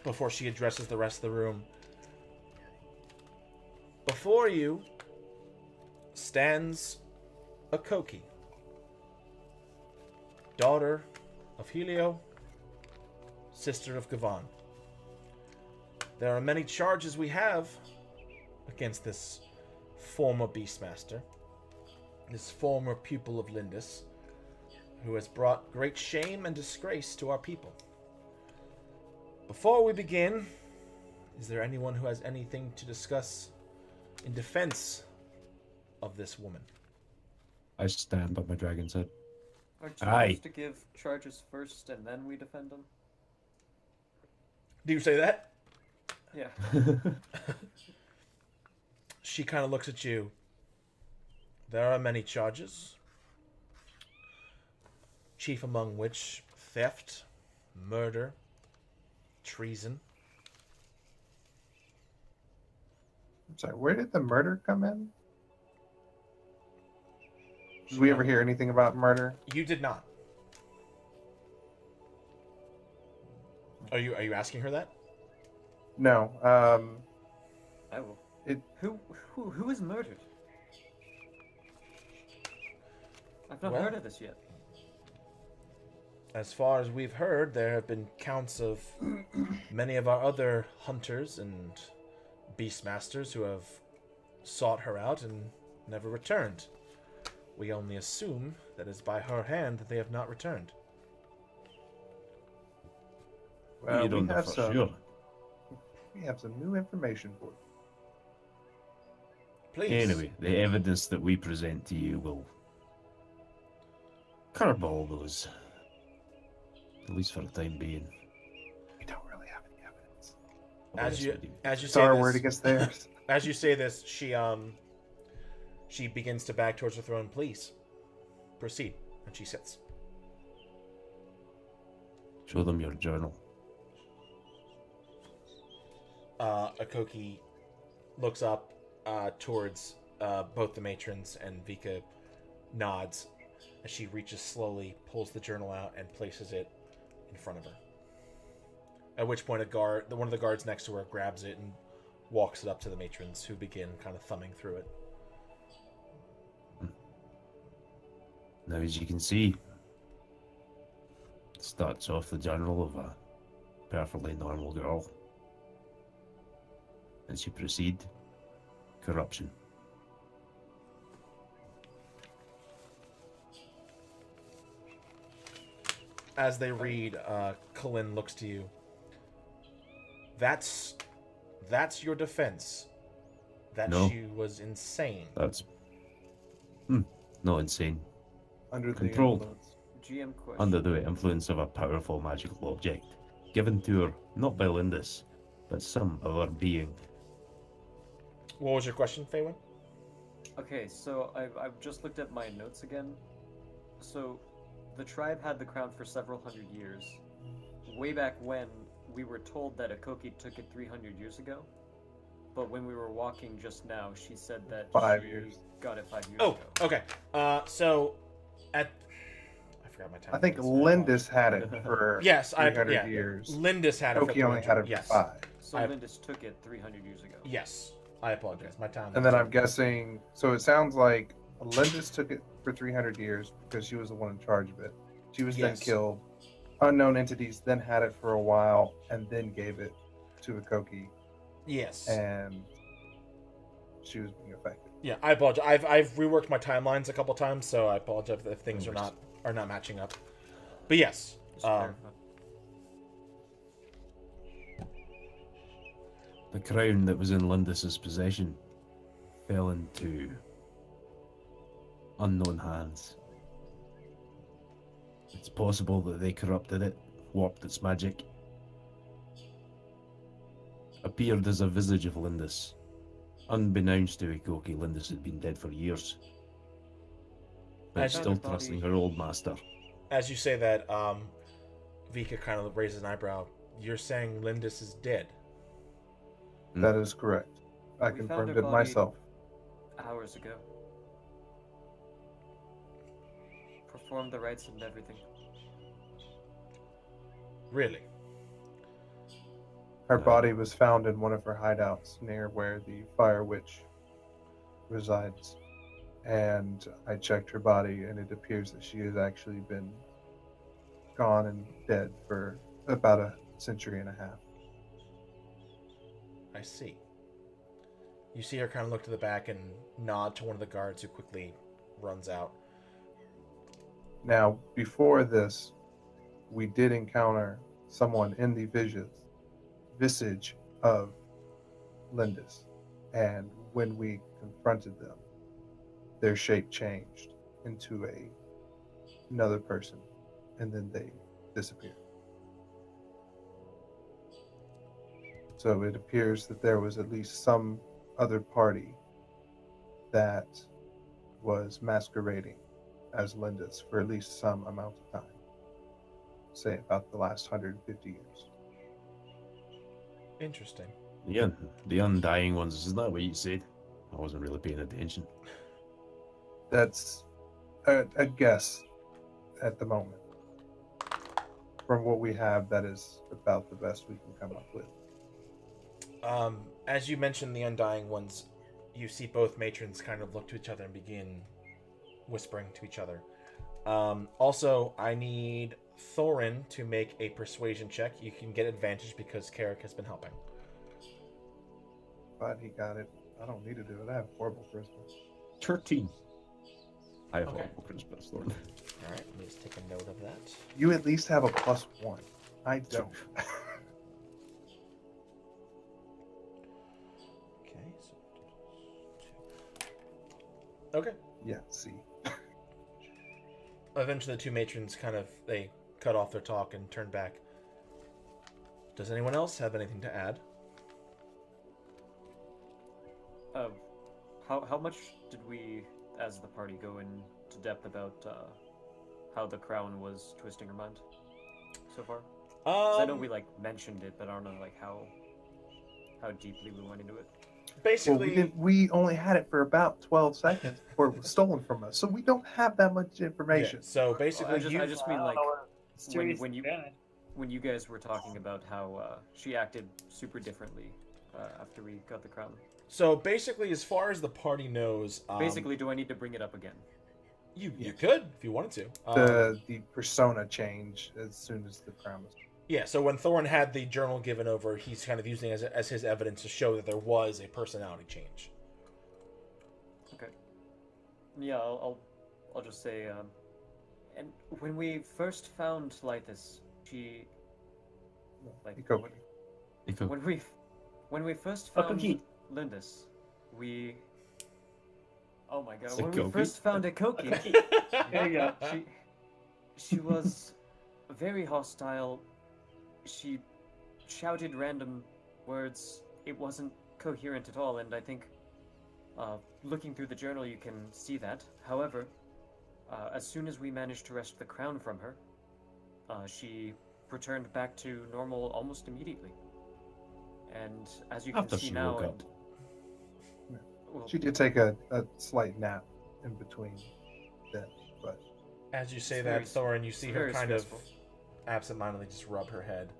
before she addresses the rest of the room. Before you stands Ekoki, daughter of Helio, sister of Gavan. There are many charges we have against this former Beastmaster, this former pupil of Lyndis, who has brought great shame and disgrace to our people. Before we begin, is there anyone who has anything to discuss in defense of this woman? I stand by my dragon's head. Aren't you Aye. supposed to give charges first and then we defend them? Do you say that? Yeah. She kind of looks at you. There are many charges, chief among which theft, murder, treason. I'm sorry, where did the murder come in? Did we ever hear anything about murder? You did not. Are you asking her that? No. I will. It- Who is murdered? I've not Well- heard of this yet. As far as we've heard, there have been counts of many of our other hunters and beastmasters who have sought her out and never returned. We only assume that it's by her hand that they have not returned. Well, you don't we know have for some. sure. We have some new information for you. Please. Anyway, the evidence that we present to you will curb all those. At least for the time being. We don't really have any evidence. As Yes, you we do. as you It's say our this, word against theirs. as you say this, she begins to back towards the throne. Please proceed, and she sits. Show them your journal. Ekoki looks up towards both the matrons, and Vika nods as she reaches slowly, pulls the journal out, and places it in front of her. At which point, one of the guards next to her grabs it and walks it up to the matrons, who begin kind of thumbing through it. Now, as you can see, it starts off the journal of a perfectly normal girl. As you proceed, corruption. As they read, Colin looks to you. That's your defense. That No. she was insane. That's not insane. Under the Controlled. influence. GM question. Under the influence of a powerful magical object, given to her not by Lyndis, but some other being. What was your question, Faywin? Okay, so I've just looked at my notes again. So, the tribe had the crown for several hundred years. Way back when, we were told that Ekoki took it 300 years ago. But when we were walking just now, she said that 5 she years. got it 5 years Oh, ago. okay. So, I forgot my time. I think Lyndis had it for Yes, 300 years. Lyndis had it for Oki only 300. had it for Yes. 5. So I- Lyndis took it 300 years ago. Yes. I apologize. My time. And then I'm guessing, so it sounds like Lyndis took it for 300 years because she was the one in charge of it. She was then Yes. killed. Unknown entities then had it for a while and then gave it to Ekoki, Yes. and she was being affected. Yeah, I apologize. I've reworked my timelines a couple times, so I apologize if things No are worries. not matching up. But yes, Just clarify. The crown that was in Lyndis's possession fell into unknown hands. It's possible that they corrupted it, warped its magic, appeared as a visage of Lyndis. Unbeknownst to Ekoki, Lyndis had been dead for years, but I still found her trusting body- her old master. As you say that, Vika kind of raises an eyebrow. You're saying Lyndis is dead? That is correct. I We found confirmed her it body myself. hours ago. Performed the rites and everything. Really? Her body was found in one of her hideouts near where the Fire Witch resides. And I checked her body, and it appears that she has actually been gone and dead for about a century and a half. I see. You see her kind of look to the back and nod to one of the guards who quickly runs out. Now, before this, we did encounter someone in the visage of Lyndis, and when we confronted them, their shape changed into another person, and then they disappeared. So it appears that there was at least some other party that was masquerading as Lyndis for at least some amount of time. Say about the last 150 years. Interesting. Yeah, the Undying Ones, isn't that what you said? I wasn't really paying attention. That's a guess at the moment. From what we have, that is about the best we can come up with. As you mentioned the Undying Ones, you see both matrons kind of look to each other and begin whispering to each other. Also, I need Thorin to make a persuasion check. You can get advantage because Carrick has been helping. But he got it. I don't need to do it. I have horrible charisma. 13. I have Okay. horrible Christmas, Lord. All right, let me just take a note of that. You at least have a +1. I don't. Okay, so 2. Okay. Yeah, see. Eventually, the two matrons they cut off their talk and turn back. Does anyone else have anything to add? How much did we, as the party, go into depth about how the crown was twisting her mind so far? 'Cause I know we mentioned it, but I don't know how deeply we went into it. Basically, We only had it for about 12 seconds before it was stolen from us, so we don't have that much information. so basically, I just mean like Serious when you advantage. when you guys were talking about how she acted super differently after we got the crown. So basically, as far as the party knows, Basically, do I need to bring it up again? you could if you wanted to. The persona change as soon as the crown was. Yeah. So when Thorin had the journal given over, he's kind of using it as his evidence to show that there was a personality change. Okay. Yeah, I'll just say, and when we first found Lythis, she Ekoki. when we first found Ekoki. Lyndis, we. Oh my god! It's When we Ekoki? first found Ekoki, There you go. she was very hostile. She shouted random words. It wasn't coherent at all, and I think, looking through the journal, you can see that. However, as soon as we managed to wrest the crown from her, she returned back to normal almost immediately. And as you can After see she now, woke up. well, She did take a slight nap in between then, but As you say It's that, very- Thorin, you see it's her very kind stressful. of absentmindedly just rub her head.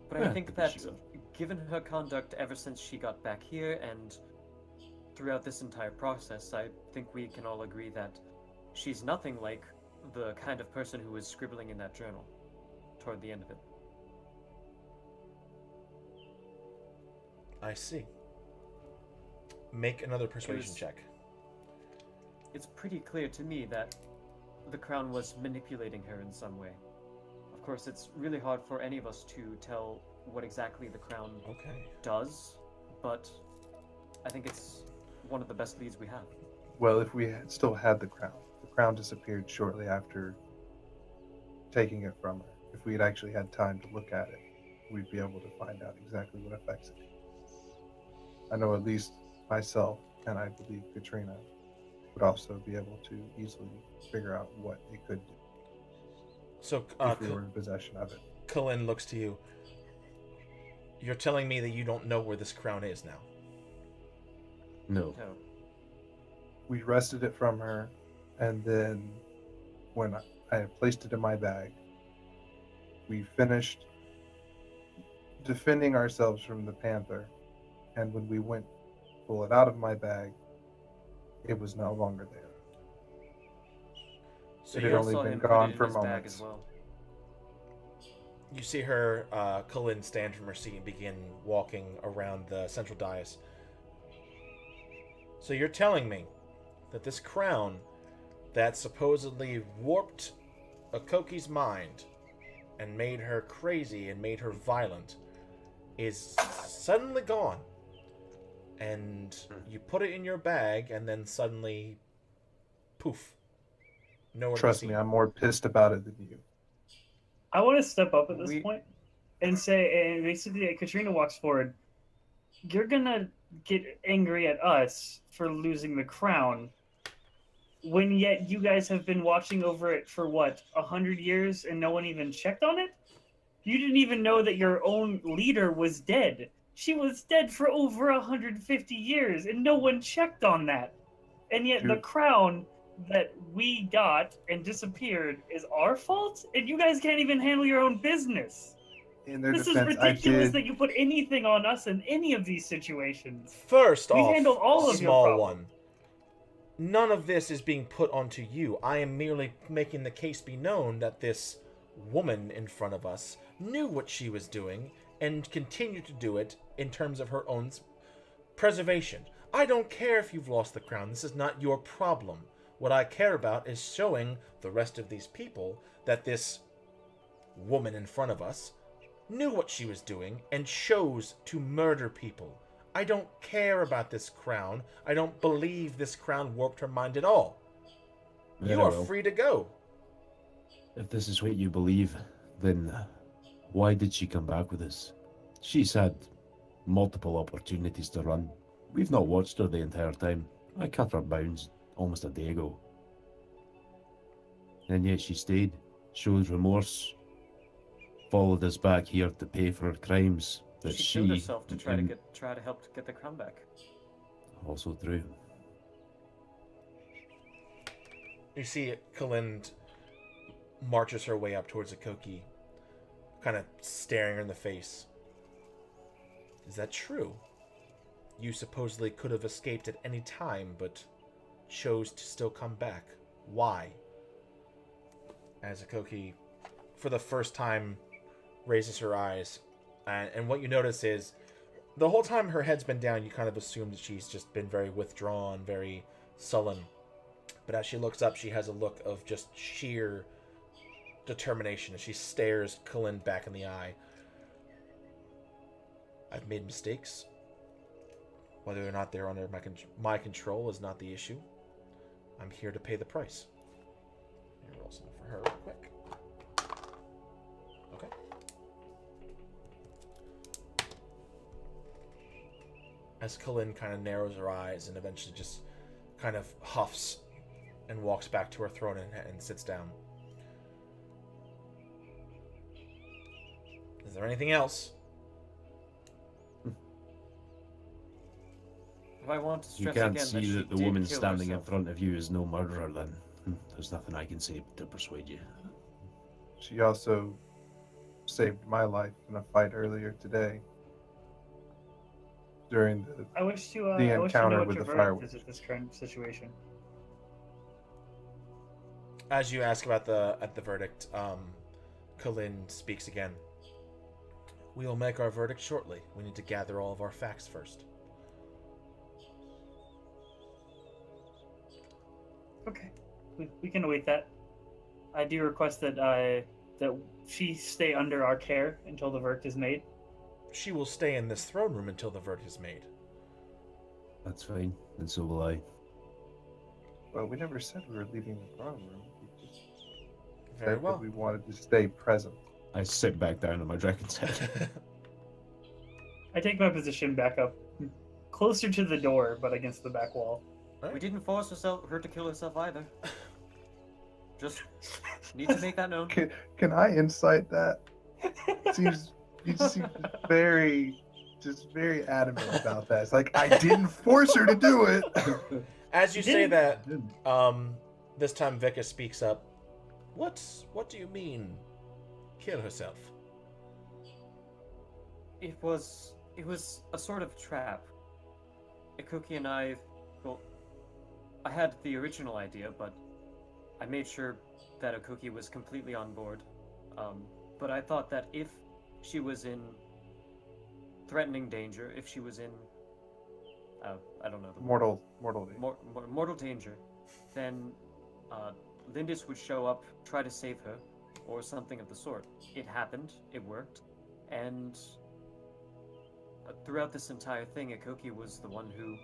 But Yeah, I think but that, she will. given her conduct ever since she got back here and throughout this entire process, I think we can all agree that she's nothing like the kind of person who was scribbling in that journal toward the end of it. I see. Make another persuasion was- check. It's pretty clear to me that the crown was manipulating her in some way. Of course, it's really hard for any of us to tell what exactly the crown Okay. does, but I think it's one of the best leads we have. well, if we still had the crown disappeared shortly after taking it from her. If we had actually had time to look at it, we'd be able to find out exactly what affects it. I know at least myself, and I believe Katrina, would also be able to easily figure out what it could do So, if we were in possession of it. Cullen looks to you. You're telling me that you don't know where this crown is now? No. No. We wrested it from her, and then when I had placed it in my bag, we finished defending ourselves from the panther, and when we went to pull it out of my bag, it was no longer there. So It had you're, only saw been him put gone it in for his bag moments. as well. you see her, Cullen, stand from her seat and begin walking around the central dais. So you're telling me that this crown that supposedly warped Ekoki's mind and made her crazy and made her violent is suddenly gone. And you put it in your bag and then suddenly, poof. Nowhere to be Trust me, seen. I'm more pissed about it than you. I want to step up at this We- point and say, and basically, Katrina walks forward. You're gonna get angry at us for losing the crown, when yet you guys have been watching over it for what, 100 years, and no one even checked on it? You didn't even know that your own leader was dead. She was dead for over 150 years, and no one checked on that. And yet the Dude. crown that we got and disappeared is our fault, and you guys can't even handle your own business. In their This is defense, I ridiculous did. that you put anything on us in any of these situations. First We off, handled all of your small problems. one. None of this is being put onto you. I am merely making the case be known that this woman in front of us knew what she was doing and continued to do it in terms of her own preservation. I don't care if you've lost the crown. This is not your problem. What I care about is showing the rest of these people that this woman in front of us knew what she was doing and chose to murder people. I don't care about this crown. I don't believe this crown warped her mind at all. Very You are well. free to go. If this is what you believe, then why did she come back with us? She's had multiple opportunities to run. We've not watched her the entire time. I cut her bounds almost a day ago. And yet she stayed, showed remorse, followed us back here to pay for her crimes. That She killed herself to try to help get the crown back. Also true. You see Kalind marches her way up towards Ekoki, kind of staring her in the face. Is that true? You supposedly could have escaped at any time, but chose to still come back. Why? As Ekoki, for the first time, raises her eyes, and what you notice is, the whole time her head's been down, you kind of assume that she's just been very withdrawn, very sullen. But as she looks up, she has a look of just sheer determination as she stares Kalind back in the eye. I've made mistakes. Whether or not they're under my control is not the issue. I'm here to pay the price. Let me roll something for her real quick. Okay. As Kalind kind of narrows her eyes and eventually just kind of huffs and walks back to her throne and sits down. Is there anything else? If I want to You stress can't again see she that the did woman kill standing herself. in front of you is no murderer, then there's nothing I can say to persuade you. She also saved my life in a fight earlier today during the I wish to, The I wish to know encounter what with your the verdict fireworks. is at this current situation. As you ask about the verdict, Kalind speaks again. We will make our verdict shortly. We need to gather all of our facts first. Okay, we can await that. I do request that that she stay under our care until the verdict is made. She will stay in this throne room until the verdict is made. That's fine, and so will I. Well, we never said we were leaving the throne room. We just Very said well. that we wanted to stay present. I sit back down on my dragon's head. I take my position back up, closer to the door, but against the back wall. We didn't force her to kill herself either. Just need to make that known. Can I insight that? You seem very adamant about that. It's like, I didn't force her to do it. As you say that, this time Vika speaks up. What do you mean, kill herself? It was a sort of trap. Ekoki and I had the original idea, but I made sure that Ekoki was completely on board. But I thought that if she was in threatening danger, if she was in, I don't know, mortal danger, then Lyndis would show up, try to save her, or something of the sort. It happened, it worked, and throughout this entire thing, Ekoki was the one who,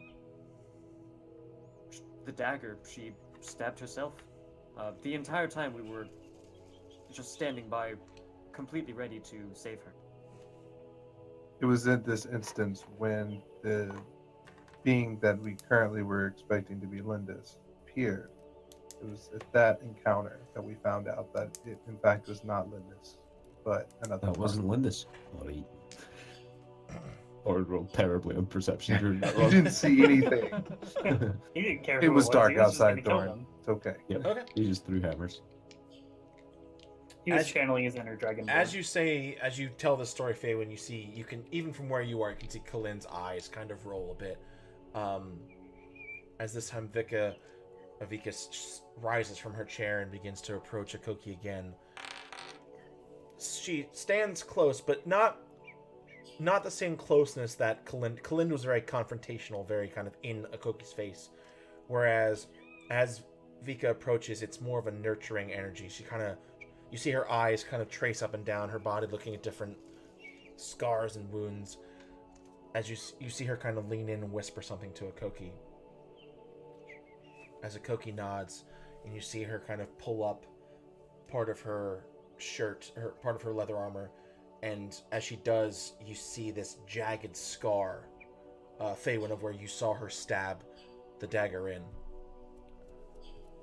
the dagger, she stabbed herself. The entire time we were just standing by, completely ready to save her. It was in this instance when the being that we currently were expecting to be Lyndis appeared. It was at that encounter that we found out that it, in fact, was not Lyndis, but another. That wasn't Lyndis. Alright. Or rolled terribly on perception during that You run. didn't see anything. He didn't care. It who was dark he was just outside, gonna kill Doran. them. It's okay. Yep. Okay. He just threw hammers. He was As- channeling his inner dragon. As you tell the story, Faye, when you can, even from where you are, you can see Kalin's eyes kind of roll a bit. As this time Vika rises from her chair and begins to approach Ekoki again. She stands close, but not the same closeness that Kalind. Kalind was very confrontational, very kind of in Ekoki's face. Whereas, as Vika approaches, it's more of a nurturing energy. You see her eyes kind of trace up and down her body, looking at different scars and wounds. As you see her kind of lean in and whisper something to Ekoki. As Ekoki nods, and you see her kind of pull up part of her shirt, part of her leather armor, and as she does, you see this jagged scar, Faywin, of where you saw her stab the dagger in.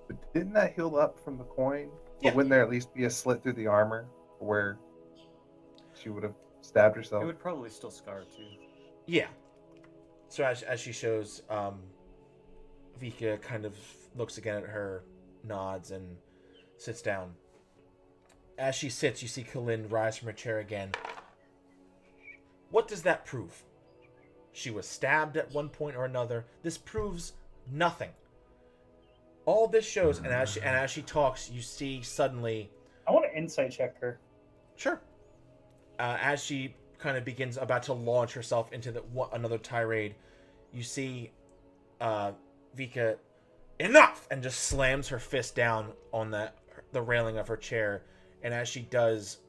But didn't that heal up from the coin? Yeah. But wouldn't there at least be a slit through the armor where she would have stabbed herself? It would probably still scar too. Yeah. So as she shows, Vika kind of looks again at her, nods, and sits down. As she sits, you see Kalind rise from her chair again. What does that prove? She was stabbed at one point or another. This proves nothing. All this shows, and as she talks, you see suddenly. I want to insight check her. Sure. As she kind of begins about to launch herself into another tirade, you see Vika, enough, and just slams her fist down on the railing of her chair. And as she does,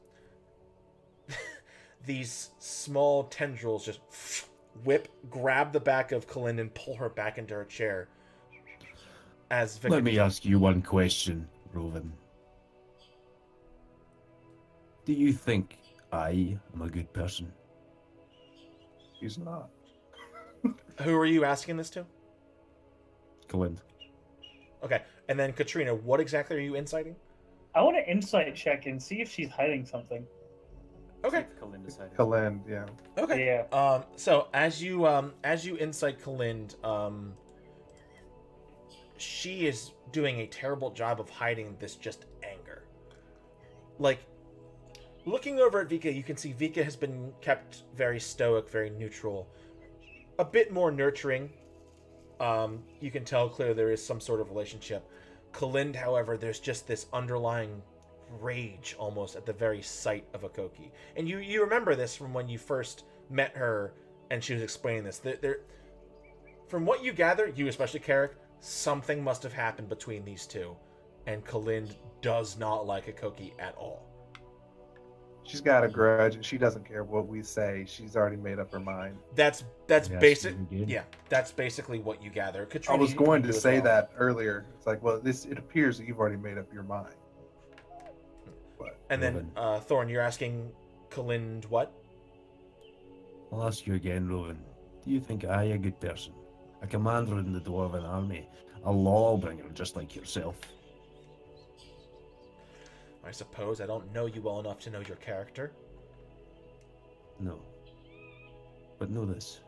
these small tendrils just grab the back of Kalind and pull her back into her chair. As Vika Let me ask you one question, Rovan. Do you think I am a good person? She's not. Who are you asking this to? Kalind. Okay, and then Katrina, what exactly are you inciting? I want to insight check and see if she's hiding something. Okay. If Kalin decided. Kalind, yeah. Okay. Yeah. So as you incite Kalind, she is doing a terrible job of hiding this just anger. Like, looking over at Vika, you can see Vika has been kept very stoic, very neutral, a bit more nurturing. You can tell clearly there is some sort of relationship. Kalind, however, there's just this underlying rage almost at the very sight of Ekoki. And you remember this from when you first met her and she was explaining this. From what you gather, you especially, Carrick, something must have happened between these two. And Kalind does not like Ekoki at all. She's got a grudge, and she doesn't care what we say. She's already made up her mind. That's Yes, basic. you did. Yeah, that's basically what you gather. I Katrina, was going you to as say well. that earlier. It's like, well, it appears that you've already made up your mind. But And then, Thorn, you're asking Kalind what? I'll ask you again, Rovan. Do you think I a good person? a commander in the Dwarven army, a lawbringer just like yourself. I suppose I don't know you well enough to know your character. No. But know this.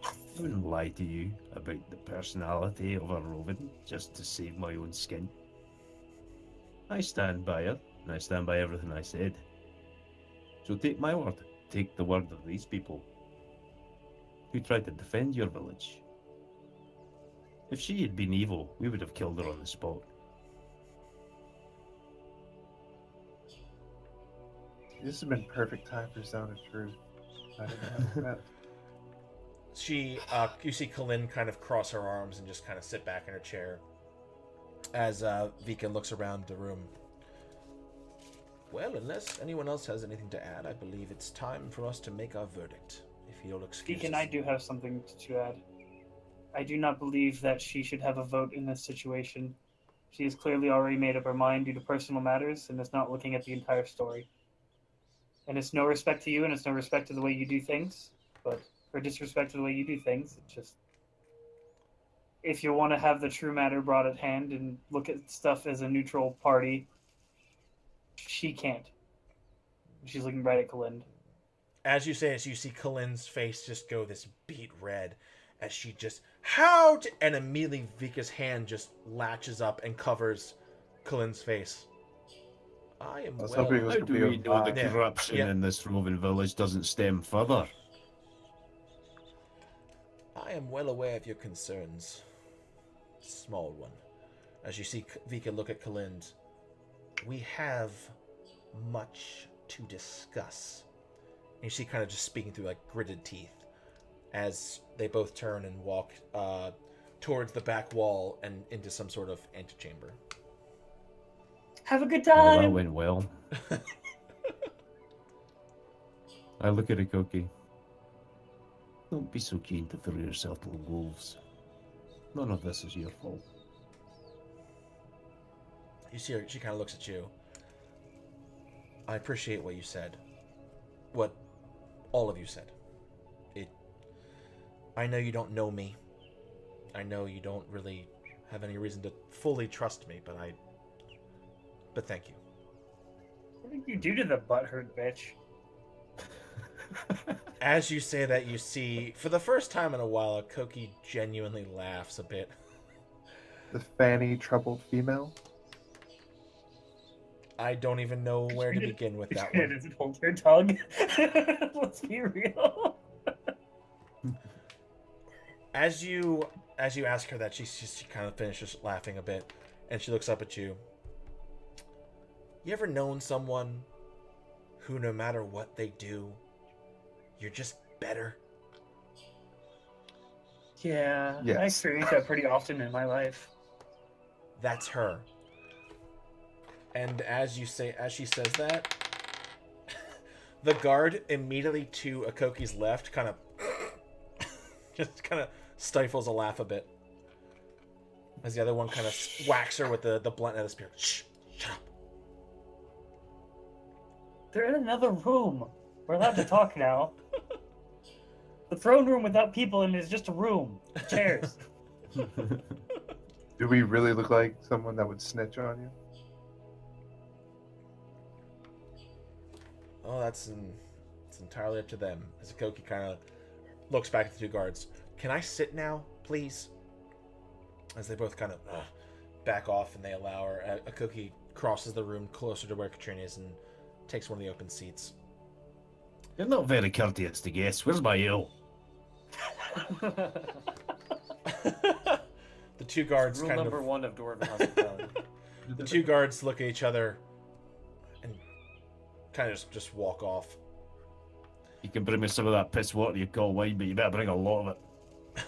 I wouldn't lie to you about the personality of a Rovin just to save my own skin. I stand by it, and I stand by everything I said. So take my word, take the word of these people who tried to defend your village. If she had been evil, we would have killed her on the spot. This has been perfect time for Zone of Truth. I didn't know that. You see Kalin kind of cross her arms and just kind of sit back in her chair as Vika looks around the room. Well, unless anyone else has anything to add, I believe it's time for us to make our verdict. If you'll excuse Deacon, us. I do have something to add. I do not believe that she should have a vote in this situation. She has clearly already made up her mind due to personal matters and is not looking at the entire story. And it's no respect to you, and it's no respect to the way you do things, or disrespect to the way you do things. It's just, if you want to have the true matter brought at hand and look at stuff as a neutral party, she can't. She's looking right at Kalind. As you say this, you see Kalin's face just go this beet red as she just, and immediately Vika's hand just latches up and covers Kalin's face. I am was well. hoping it was How gonna do be a we know the vibe. corruption Yeah. in this Rovin village doesn't stem further? I am well aware of your concerns, small one. As you see Vika look at Kalind, we have much to discuss. And you see kind of just speaking through like gritted teeth as they both turn and walk towards the back wall and into some sort of antechamber. Have a good Well, that time! went well. I look at Ekoki. Don't be so keen to throw yourself to the wolves. None of this is your fault. You see her, she kind of looks at you. I appreciate what you said. What all of you said. I know you don't know me. I know you don't really have any reason to fully trust me, but thank you. What did you do to the butthurt bitch? As you say that, you see, for the first time in a while, Ekoki genuinely laughs a bit. The fanny troubled female. I don't even know where to begin with that It one. doesn't hold your tongue. Let's be real. As you ask her that, she kind of finishes laughing a bit, and she looks up at you. You ever known someone who, no matter what they do, you're just better? Yeah, Yes. I experience that pretty often in my life. That's her. And as she says that, the guard immediately to Akoki's left kind of just kind of stifles a laugh a bit. As the other one kind of whacks her with the blunt end of the spear. Shh, shut up. They're in another room. We're allowed to talk now. The throne room without people in it is just a room. Chairs. Do we really look like someone that would snitch on you? Oh, it's entirely up to them. As Ekoki kind of looks back at the two guards. Can I sit now, please? As they both kind of back off and they allow her. Ekoki crosses the room closer to where Katrina is and takes one of the open seats. You're not very courteous to guests. Where's my ale? The two guards Rule kind number of... one of Dwarven hospitality. The two guards look at each other and kind of just walk off. You can bring me some of that piss water you call wine, but you better bring a lot of it.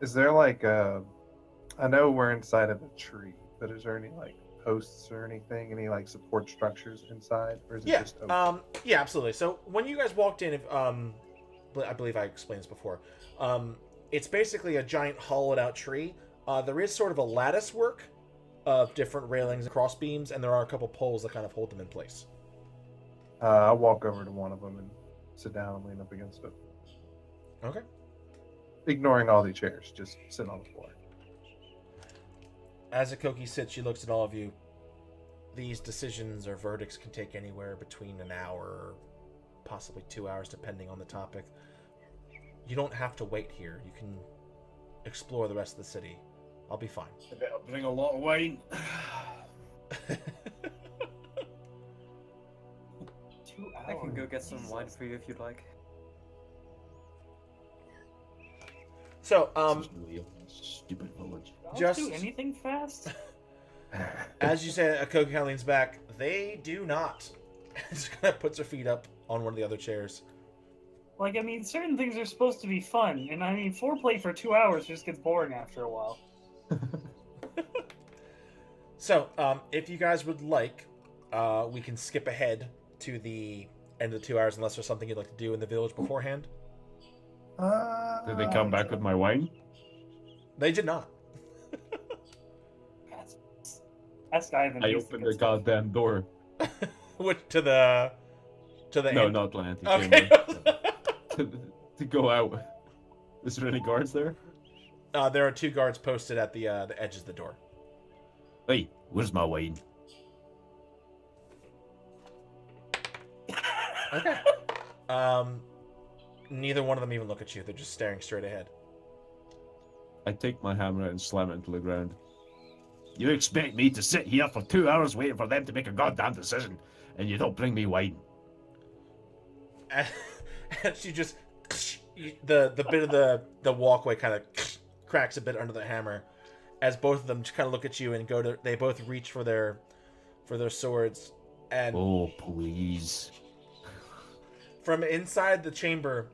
Is there like I know we're inside of a tree, but is there any like posts or anything, any like support structures inside, or is it Yeah, just open? yeah, absolutely. So when you guys walked in, I believe I explained this before. It's basically a giant hollowed out tree. There is sort of a lattice work of different railings and cross beams, and there are a couple poles that kind of hold them in place. I'll walk over to one of them and sit down and lean up against it. Okay. Ignoring all the chairs, just sitting on the floor. As Ekoki sits, she looks at all of you. These decisions or verdicts can take anywhere between an hour, possibly 2 hours, depending on the topic. You don't have to wait here. You can explore the rest of the city. I'll be fine. I better bring a lot of wine. 2 hours. I can go get some wine for you if you'd like. So, This is really a stupid village. Don't just- do anything fast. as you say, Ekoki kind of leans back. They do not. Just kind of puts her feet up on one of the other chairs. Like, I mean, certain things are supposed to be fun, and I mean, foreplay for 2 hours just gets boring after a while. So, if you guys would like, we can skip ahead to the end of the 2 hours, unless there's something you'd like to do in the village beforehand. Did they come back with my wine? They did not. Ask Ivan. I he's opened good the stuff. goddamn door. Which to the No, end? not the empty Okay. chamber. to go out. Is there any guards there? There are 2 guards posted at the edges of the door. Hey, where's my wine? Okay. Neither one of them even look at you. They're just staring straight ahead. I take my hammer and slam it into the ground. You expect me to sit here for 2 hours waiting for them to make a goddamn decision, and you don't bring me wine? And she just the bit of the walkway kind of cracks a bit under the hammer, as both of them just kind of look at you and they both reach for their swords, and Oh, please. from inside the chamber,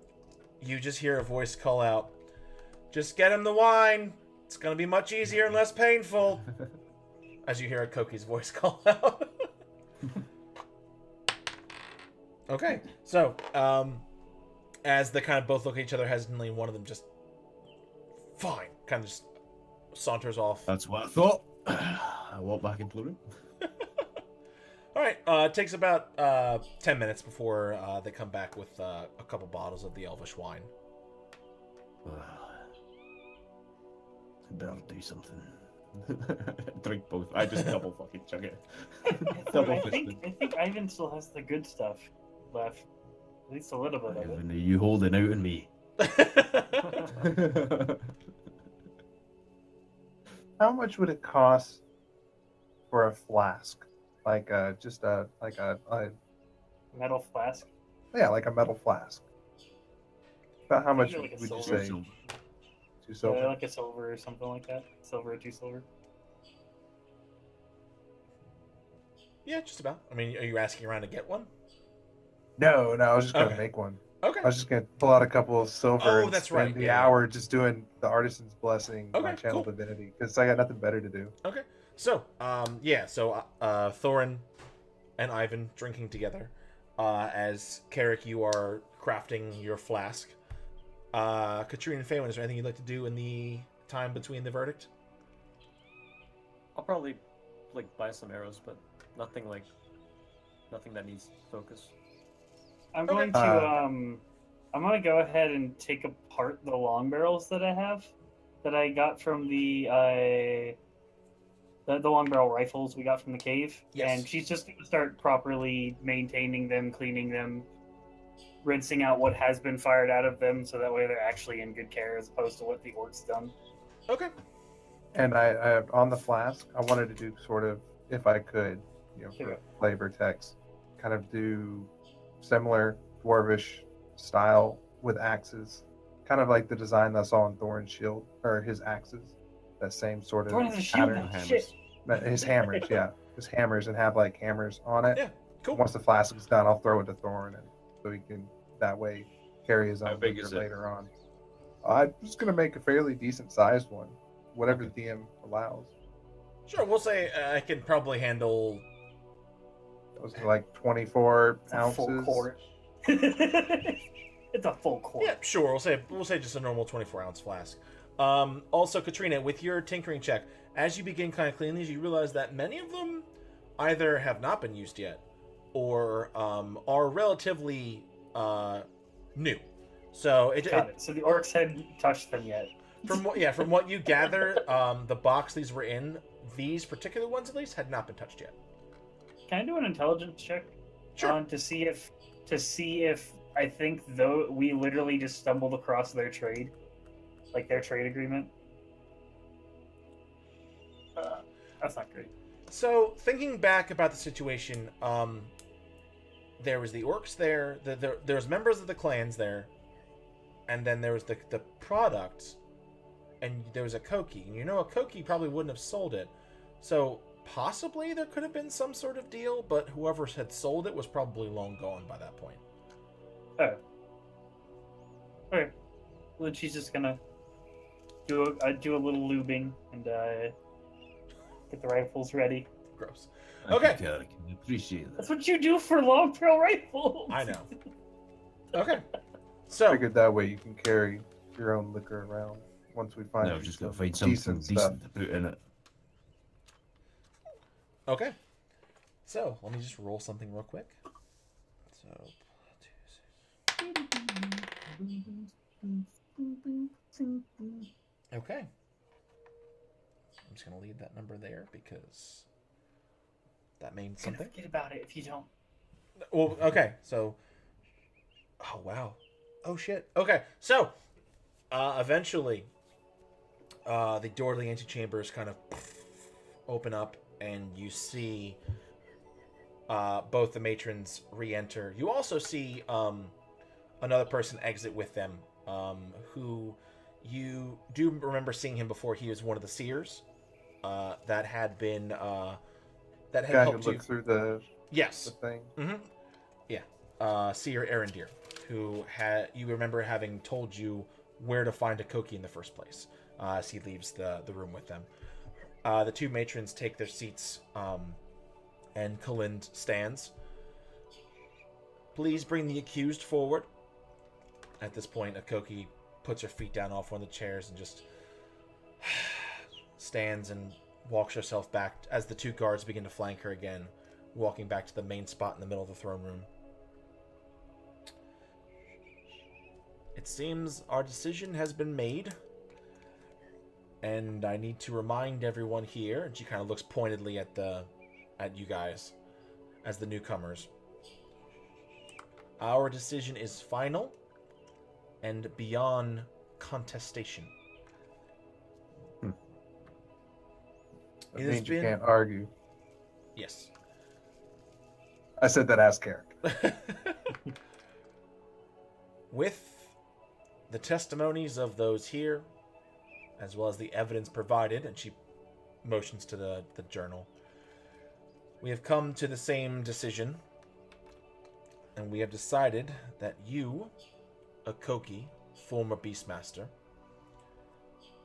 you just hear a voice call out, "Just get him the wine. It's gonna be much easier and less painful." As you hear Ekoki's voice call out. Okay, so as they kind of both look at each other hesitantly, one of them just fine, kind of just saunters off. That's what I thought. I walk back into the room. All right, it takes about 10 minutes before they come back with a couple bottles of the Elvish wine. I better do something. Drink both. I just double fucking chug it. I Double think fisted. Ivan still has the good stuff left. At least a little bit of it. Ivan, are you holding out on me? How much would it cost for a flask? Like just a Metal flask. like a metal flask. About how much Maybe like a would you silver. say? 2 silver. Like a silver or something like that. Silver or 2 silver. Yeah, just about. I mean, are you asking around to get one? No, I was just gonna Okay. make one. Okay. I was just gonna pull out a couple of silver Oh, and that's spend right, the yeah. hour just doing the artisan's blessing, my Okay, channel cool. divinity, because I got nothing better to do. Okay. So, Thorin and Ivan drinking together. As Carrick, you are crafting your flask. Katrina and Faywin, is there anything you'd like to do in the time between the verdict? I'll probably buy some arrows, but nothing that needs focus. I'm Okay. going to I'm gonna go ahead and take apart the long barrels that I have, that I got from the long barrel rifles we got from the cave. Yes. And she's just gonna start properly maintaining them, cleaning them, rinsing out what has been fired out of them, so that way they're actually in good care as opposed to what the orc's done. Okay. And I on the flask, I wanted to do sort of, if I could, for Sure. flavor text, kind of do similar dwarvish style with axes, kind of like the design that's on Thorin's shield or his axes. That same sort of Thorin has a shield pattern. now. Hammers. Shit. His hammers, yeah, his hammers, and have like hammers on it. Yeah, cool. Once the flask is done, I'll throw it to Thorin, and so he can that way carry his How own big liquor is it? later on. I'm just gonna make a fairly decent sized one, whatever the DM allows. Sure, we'll say I can probably handle. Those are like 24 It's a ounces. full quart. It's a full quart. Yeah, sure. We'll say just a normal 24-ounce flask. Also, Katrina, with your tinkering check, as you begin kind of cleaning these, you realize that many of them either have not been used yet, or are relatively new. So Got it. So the orcs hadn't touched them yet. from what you gather, the box these were in, these particular ones at least, had not been touched yet. Can I do an intelligence check? Sure. To see if I think though we literally just stumbled across their trade, like their trade agreement. That's not great. So, thinking back about the situation, there was the orcs there, there was members of the clans there, and then there was the product, and there was Ekoki. And Ekoki probably wouldn't have sold it. So, possibly there could have been some sort of deal, but whoever had sold it was probably long gone by that point. Oh. Okay. Well, then she's just gonna do a little lubing and get the rifles ready. Gross. I Okay. can appreciate that. That's what you do for long trail rifles. I know. Okay. So, Figured that way you can carry your own liquor around once we find No, I've just got to some find something decent decent stuff. to put in it. okay. So, let me just roll something real quick. So, 2, 6. Okay. I'm just going to leave that number there because that means something. Forget about it if you don't. Well, okay, so... Oh, wow. Oh, shit. Okay, so, eventually, the door to the antechambers kind of open up, and you see both the matrons re-enter. You also see another person exit with them, who you do remember seeing him before. He was one of the seers that had been... that had Guy who helped you. looked through the Yes. thing. Mm-hmm. Yeah. Seer Erendir, who you remember having told you where to find Ekoki in the first place, as he leaves the room with them. The two matrons take their seats, and Kalind stands. Please bring the accused forward. At this point, Ekoki puts her feet down off one of the chairs and just stands and walks herself back as the two guards begin to flank her again, walking back to the main spot in the middle of the throne room. It seems our decision has been made, and I need to remind everyone here, and she kind of looks pointedly at you guys as the newcomers. Our decision is final and beyond contestation. That It has means you been- can't argue. Yes. I said that as character. With the testimonies of those here, as well as the evidence provided, and she motions to the journal, we have come to the same decision, and we have decided that you, Ekoki, former Beastmaster,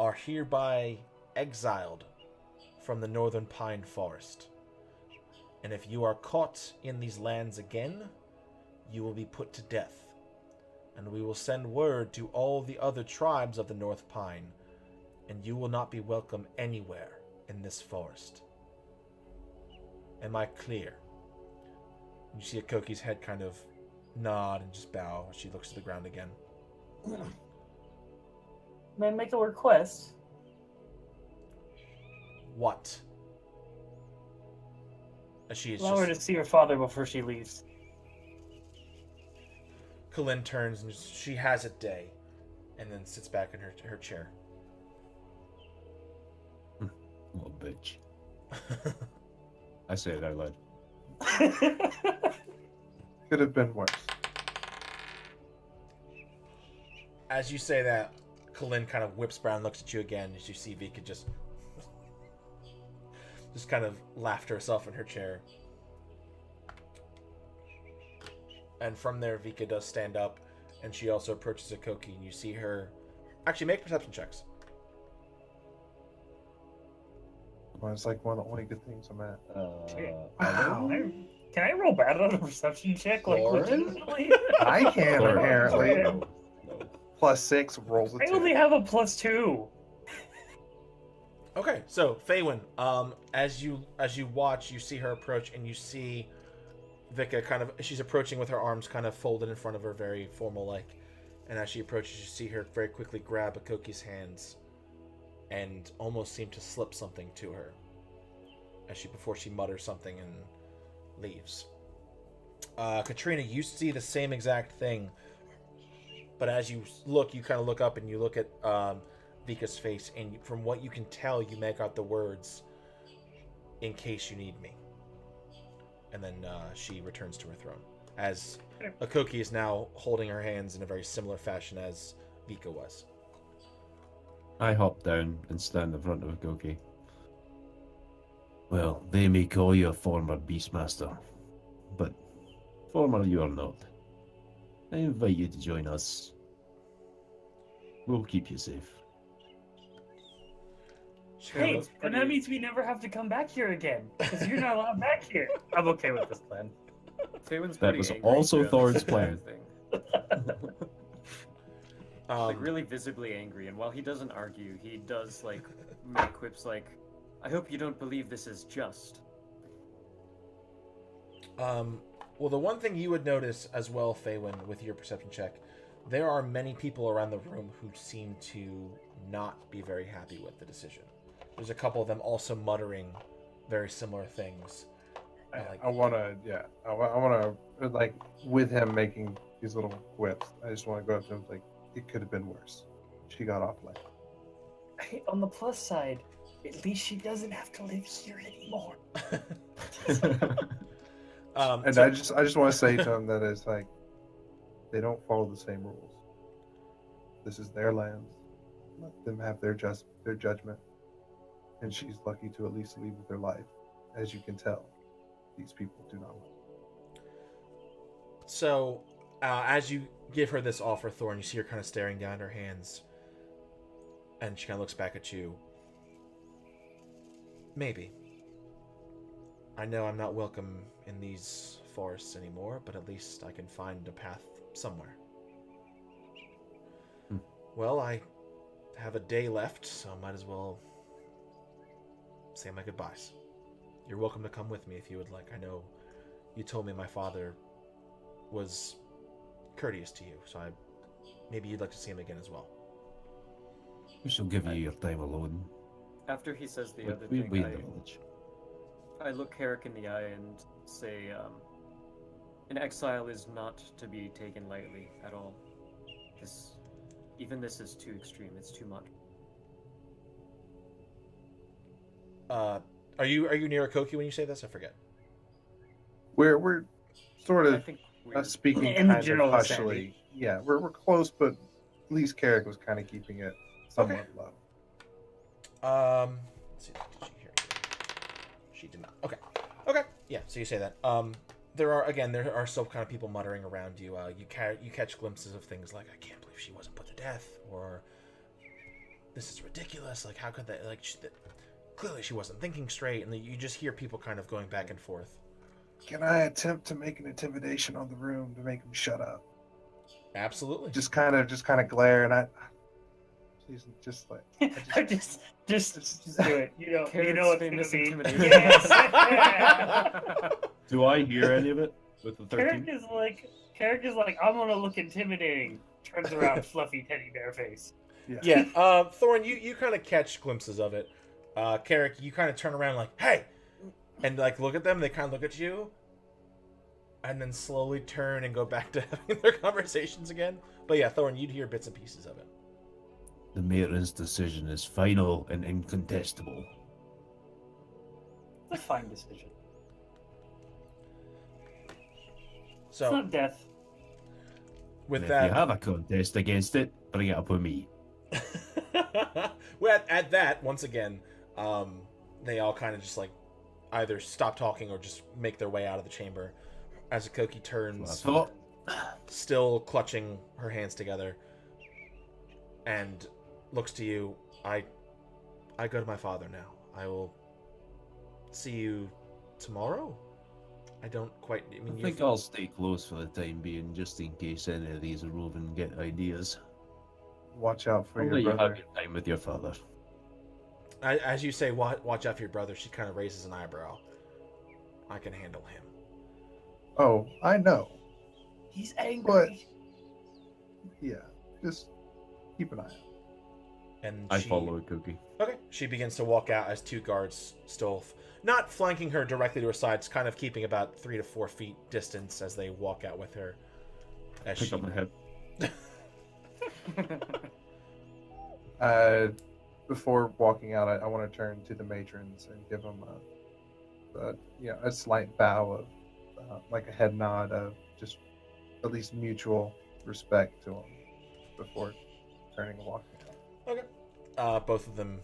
are hereby exiled from the Northern Pine Forest. And if you are caught in these lands again, you will be put to death. And we will send word to all the other tribes of the North Pine, and you will not be welcome anywhere in this forest. Am I clear? You see Ekoki's head kind of nod and just bow as she looks to the ground again. May I make a request? What? As she is Allow her to see her father before she leaves. Kalind turns and she has a day, and then sits back in her chair. What a bitch. I say it out loud. Could have been worse. As you say that, Kalind kind of whips around, looks at you again, as you see Vika just kind of laughed to herself in her chair. And from there, Vika does stand up, and she also approaches Ekoki, and you see her... Actually, make perception checks. Well, it's like one of the only good things I'm at. Wow. Can I roll bad on a perception check? Like, Lauren? legitimately? I can, Or- apparently. No. +6 rolls a I 2. only have a +2. Okay, so, Faywin, as you watch, you see her approach, and you see Vika kind of... She's approaching with her arms kind of folded in front of her, very formal-like. And as she approaches, you see her very quickly grab Ekoki's hands and almost seem to slip something to her before she mutters something and leaves. Katrina, you see the same exact thing, but as you look, you kind of look up and you look at Vika's face, and from what you can tell, you make out the words, "In case you need me." And then she returns to her throne, as Ekoki is now holding her hands in a very similar fashion as Vika was. I hop down and stand in front of Ekoki. Well, they may call you a former Beastmaster, but former you are not. I invite you to join us. We'll keep you safe. Hey, and that means we never have to come back here again, because you're not allowed back here. I'm okay with this plan. Faywin's That pretty was angry also throughout Thor's this plan. thing. Like really visibly angry, and while he doesn't argue, he does like make quips like, "I hope you don't believe this is just." Well, the one thing you would notice as well, Faywin, with your perception check, there are many people around the room who seem to not be very happy with the decision. There's a couple of them also muttering very similar things. I want to, like, with him making these little whips, I just want to go up to him like, it could have been worse. She got off light. Hey, on the plus side, at least she doesn't have to live here anymore. And I just want to say to him that it's like, they don't follow the same rules. This is their land. Let them have their judgment. And she's lucky to at least leave with her life. As you can tell, these people do not. So, as you give her this offer, Thorn, you see her kind of staring down at her hands. And she kind of looks back at you. Maybe. I know I'm not welcome in these forests anymore, but at least I can find a path somewhere. Well, I have a day left, so I might as well say my goodbyes. You're welcome to come with me if you would like. I know you told me my father was courteous to you, so maybe you'd like to see him again as well. We shall give you your time alone. After he says the other We thing, in the village. I look Herrick in the eye and say, an exile is not to be taken lightly at all. Even this is too extreme. It's too much. Are you near Ekoki when you say this? I forget. We're sort I of think we're speaking In the kind general of vicinity. hushily. Yeah, we're close, but at least Carrick was kind of keeping it somewhat low. Let's see. Did she hear? She did not. Okay. Yeah. So you say that. There are still kind of people muttering around you. You catch glimpses of things like, "I can't believe she wasn't put to death," or "This is ridiculous. Like, how could that? Like, clearly she wasn't thinking straight." And you just hear people kind of going back and forth. Can I attempt to make an intimidation on the room to make him shut up? Absolutely. Just kind of glare, and I just like just do it. You know Carrick's what famous it's gonna be. intimidation. Yes. Do I hear any of it with the 13? Carrick is like, I'm gonna look intimidating. Turns around, fluffy teddy bear face. Yeah. Thorn, you kind of catch glimpses of it. Carrick, you kind of turn around like, "Hey!" and like look at them. They kind of look at you, and then slowly turn and go back to having their conversations again. But yeah, Thorn, you'd hear bits and pieces of it. The Matron's decision is final and incontestable. It's a fine decision. So It's not death. with And that, if you have a contest against it, bring it up with me. well, at that, once again, they all kind of just like either stop talking or just make their way out of the chamber as Ekoki turns, still clutching her hands together, and looks to you. I go to my father now. I will see you tomorrow. I don't quite. I mean, I think I'll stay close for the time being, just in case any of these roving get ideas. watch out for Only your you brother. have your time with your father. as you say, watch out for your brother. She kind of raises an eyebrow. I can handle him. Oh, I know. He's angry. But yeah, just keep an eye out. And I she, follow Ekoki. Okay. She begins to walk out as two guards still, not flanking her directly to her sides, kind of keeping about 3 to 4 feet distance as they walk out with her. As Pick she, up my head. Before walking out, I want to turn to the matrons and give them a slight bow of like a head nod of just at least mutual respect to them before turning and walking out. Okay. Both of them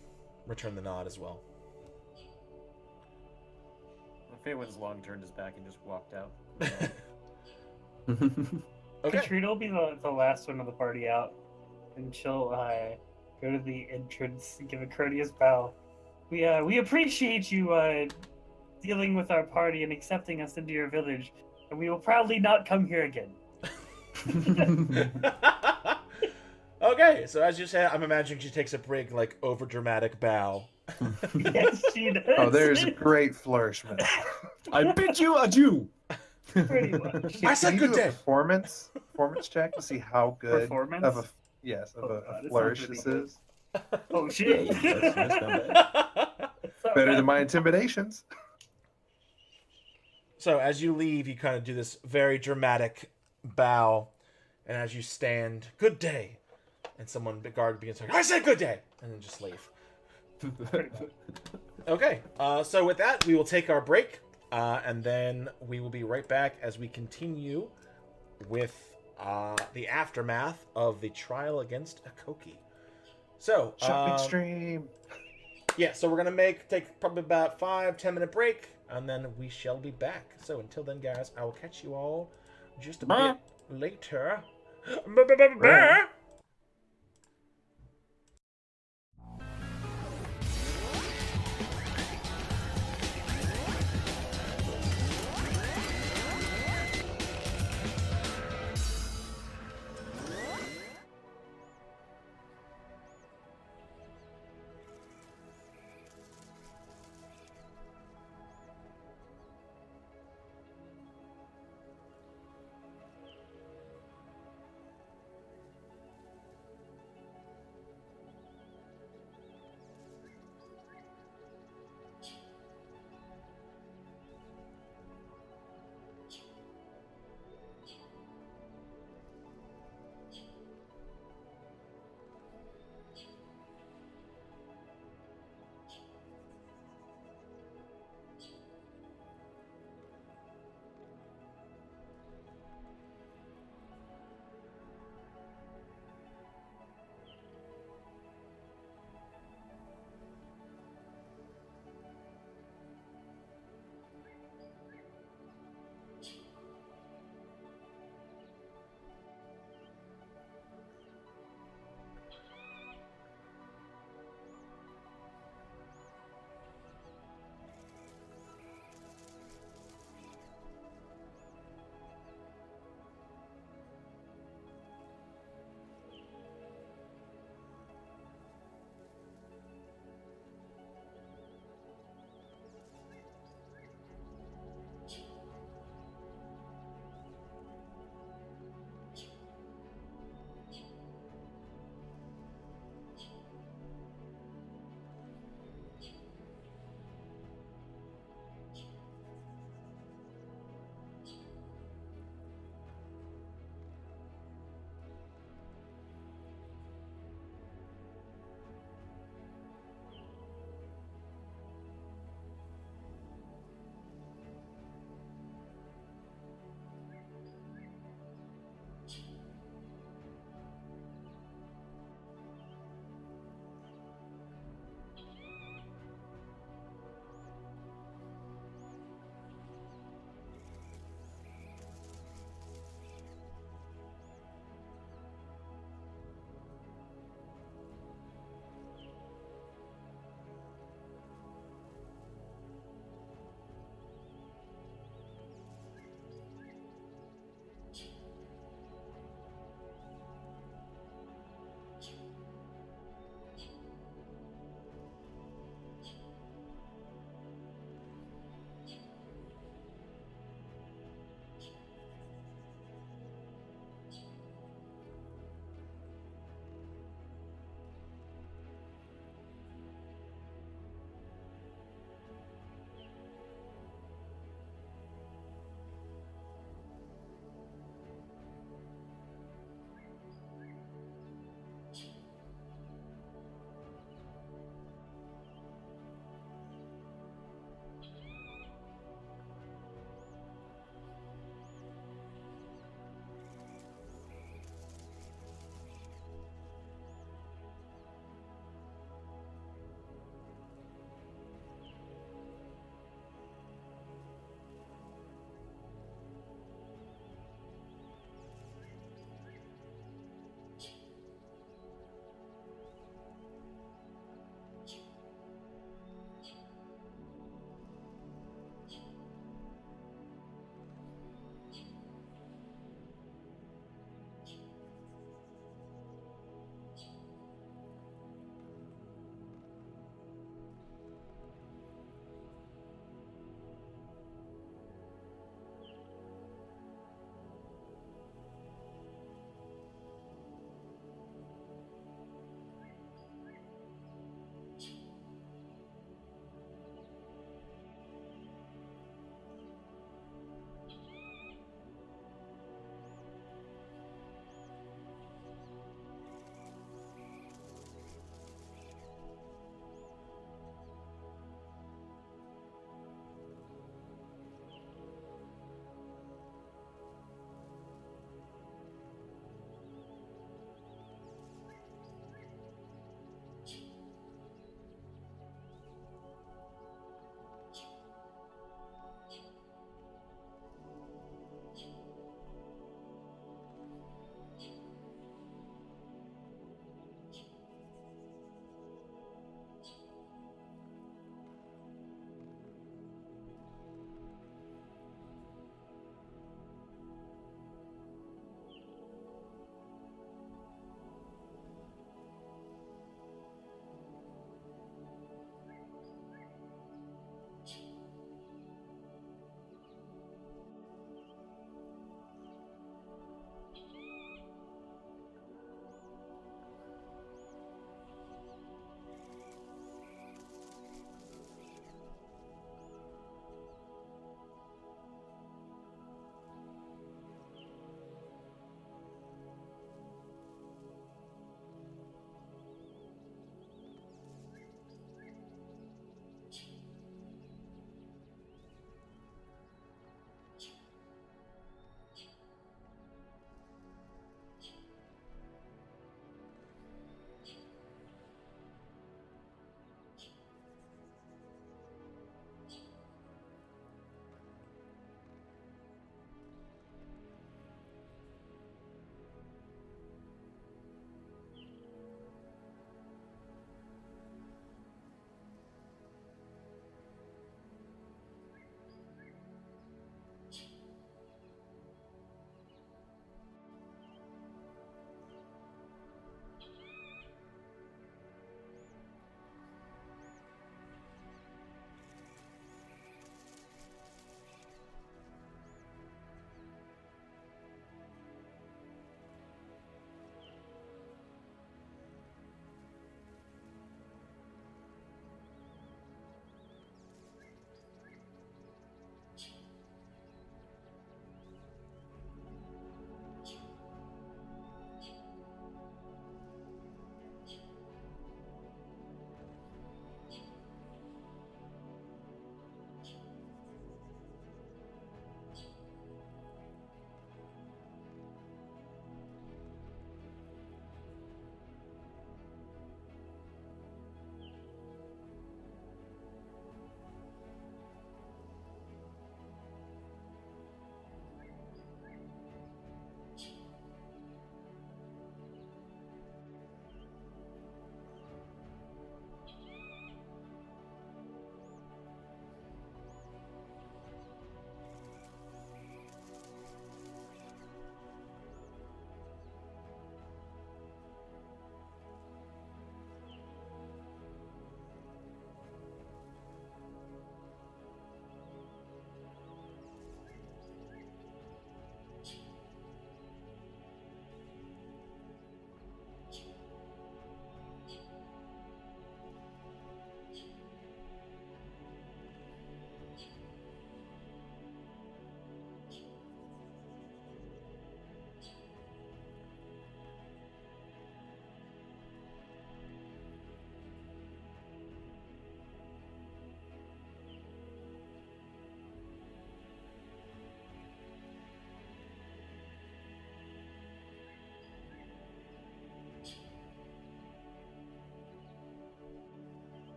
return the nod as well. Faywin's long turned his back and just walked out. Okay. Katrina will be the last one of the party out, and she'll go to the entrance and give a courteous bow. We appreciate you dealing with our party and accepting us into your village, and we will proudly not come here again. Okay, so as you said, I'm imagining she takes a big, like, over-dramatic bow. Yes, she does. Oh, there's great flourishment. I bid you adieu. Pretty much. I said Can you good do day. a performance check to see how good Performance? of a Oh, God, a it flourish sounds this really is. Oh shit! That's not bad. Better than my intimidations. So as you leave, you kind of do this very dramatic bow, and as you stand, good day, and the guard begins to, I said good day, and then just leave. Okay, so with that, we will take our break, and then we will be right back as we continue with the aftermath of the trial against Ekoki. So, Shopping stream. yeah, so we're gonna take probably about 5-10 minute break, and then we shall be back. So until then, guys, I will catch you all just a bit later. Right.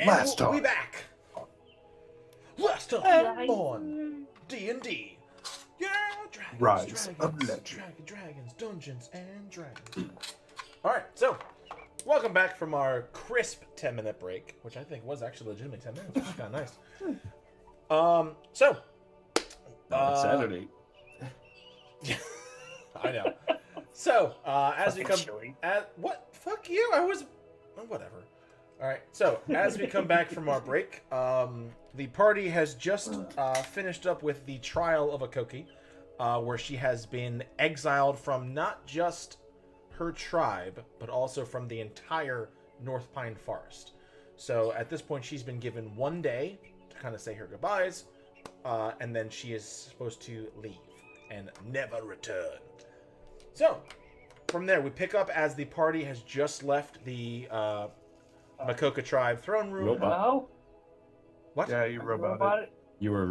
And Last we'll be time. back. Last time Hey. on D&D. Yeah, dragons, Rise of dragons, Legend. dragons, Dungeons and Dragons. All right, so welcome back from our crisp 10-minute break, which I think was actually legitimately 10 minutes, which is kind of nice. So It's Saturday. I know. So as we come, Officially. what? Fuck you! I was, whatever. All right. So as we come back from our break, the party has just finished up with the trial of Ekoki, where she has been exiled from not just her tribe, but also from the entire North Pine Forest. So at this point, she's been given 1 day to kind of say her goodbyes, and then she is supposed to leave and never return. So from there, we pick up as the party has just left the Makoka tribe throne room. Robot. Hello? What? Yeah, you robot it. Robot? You were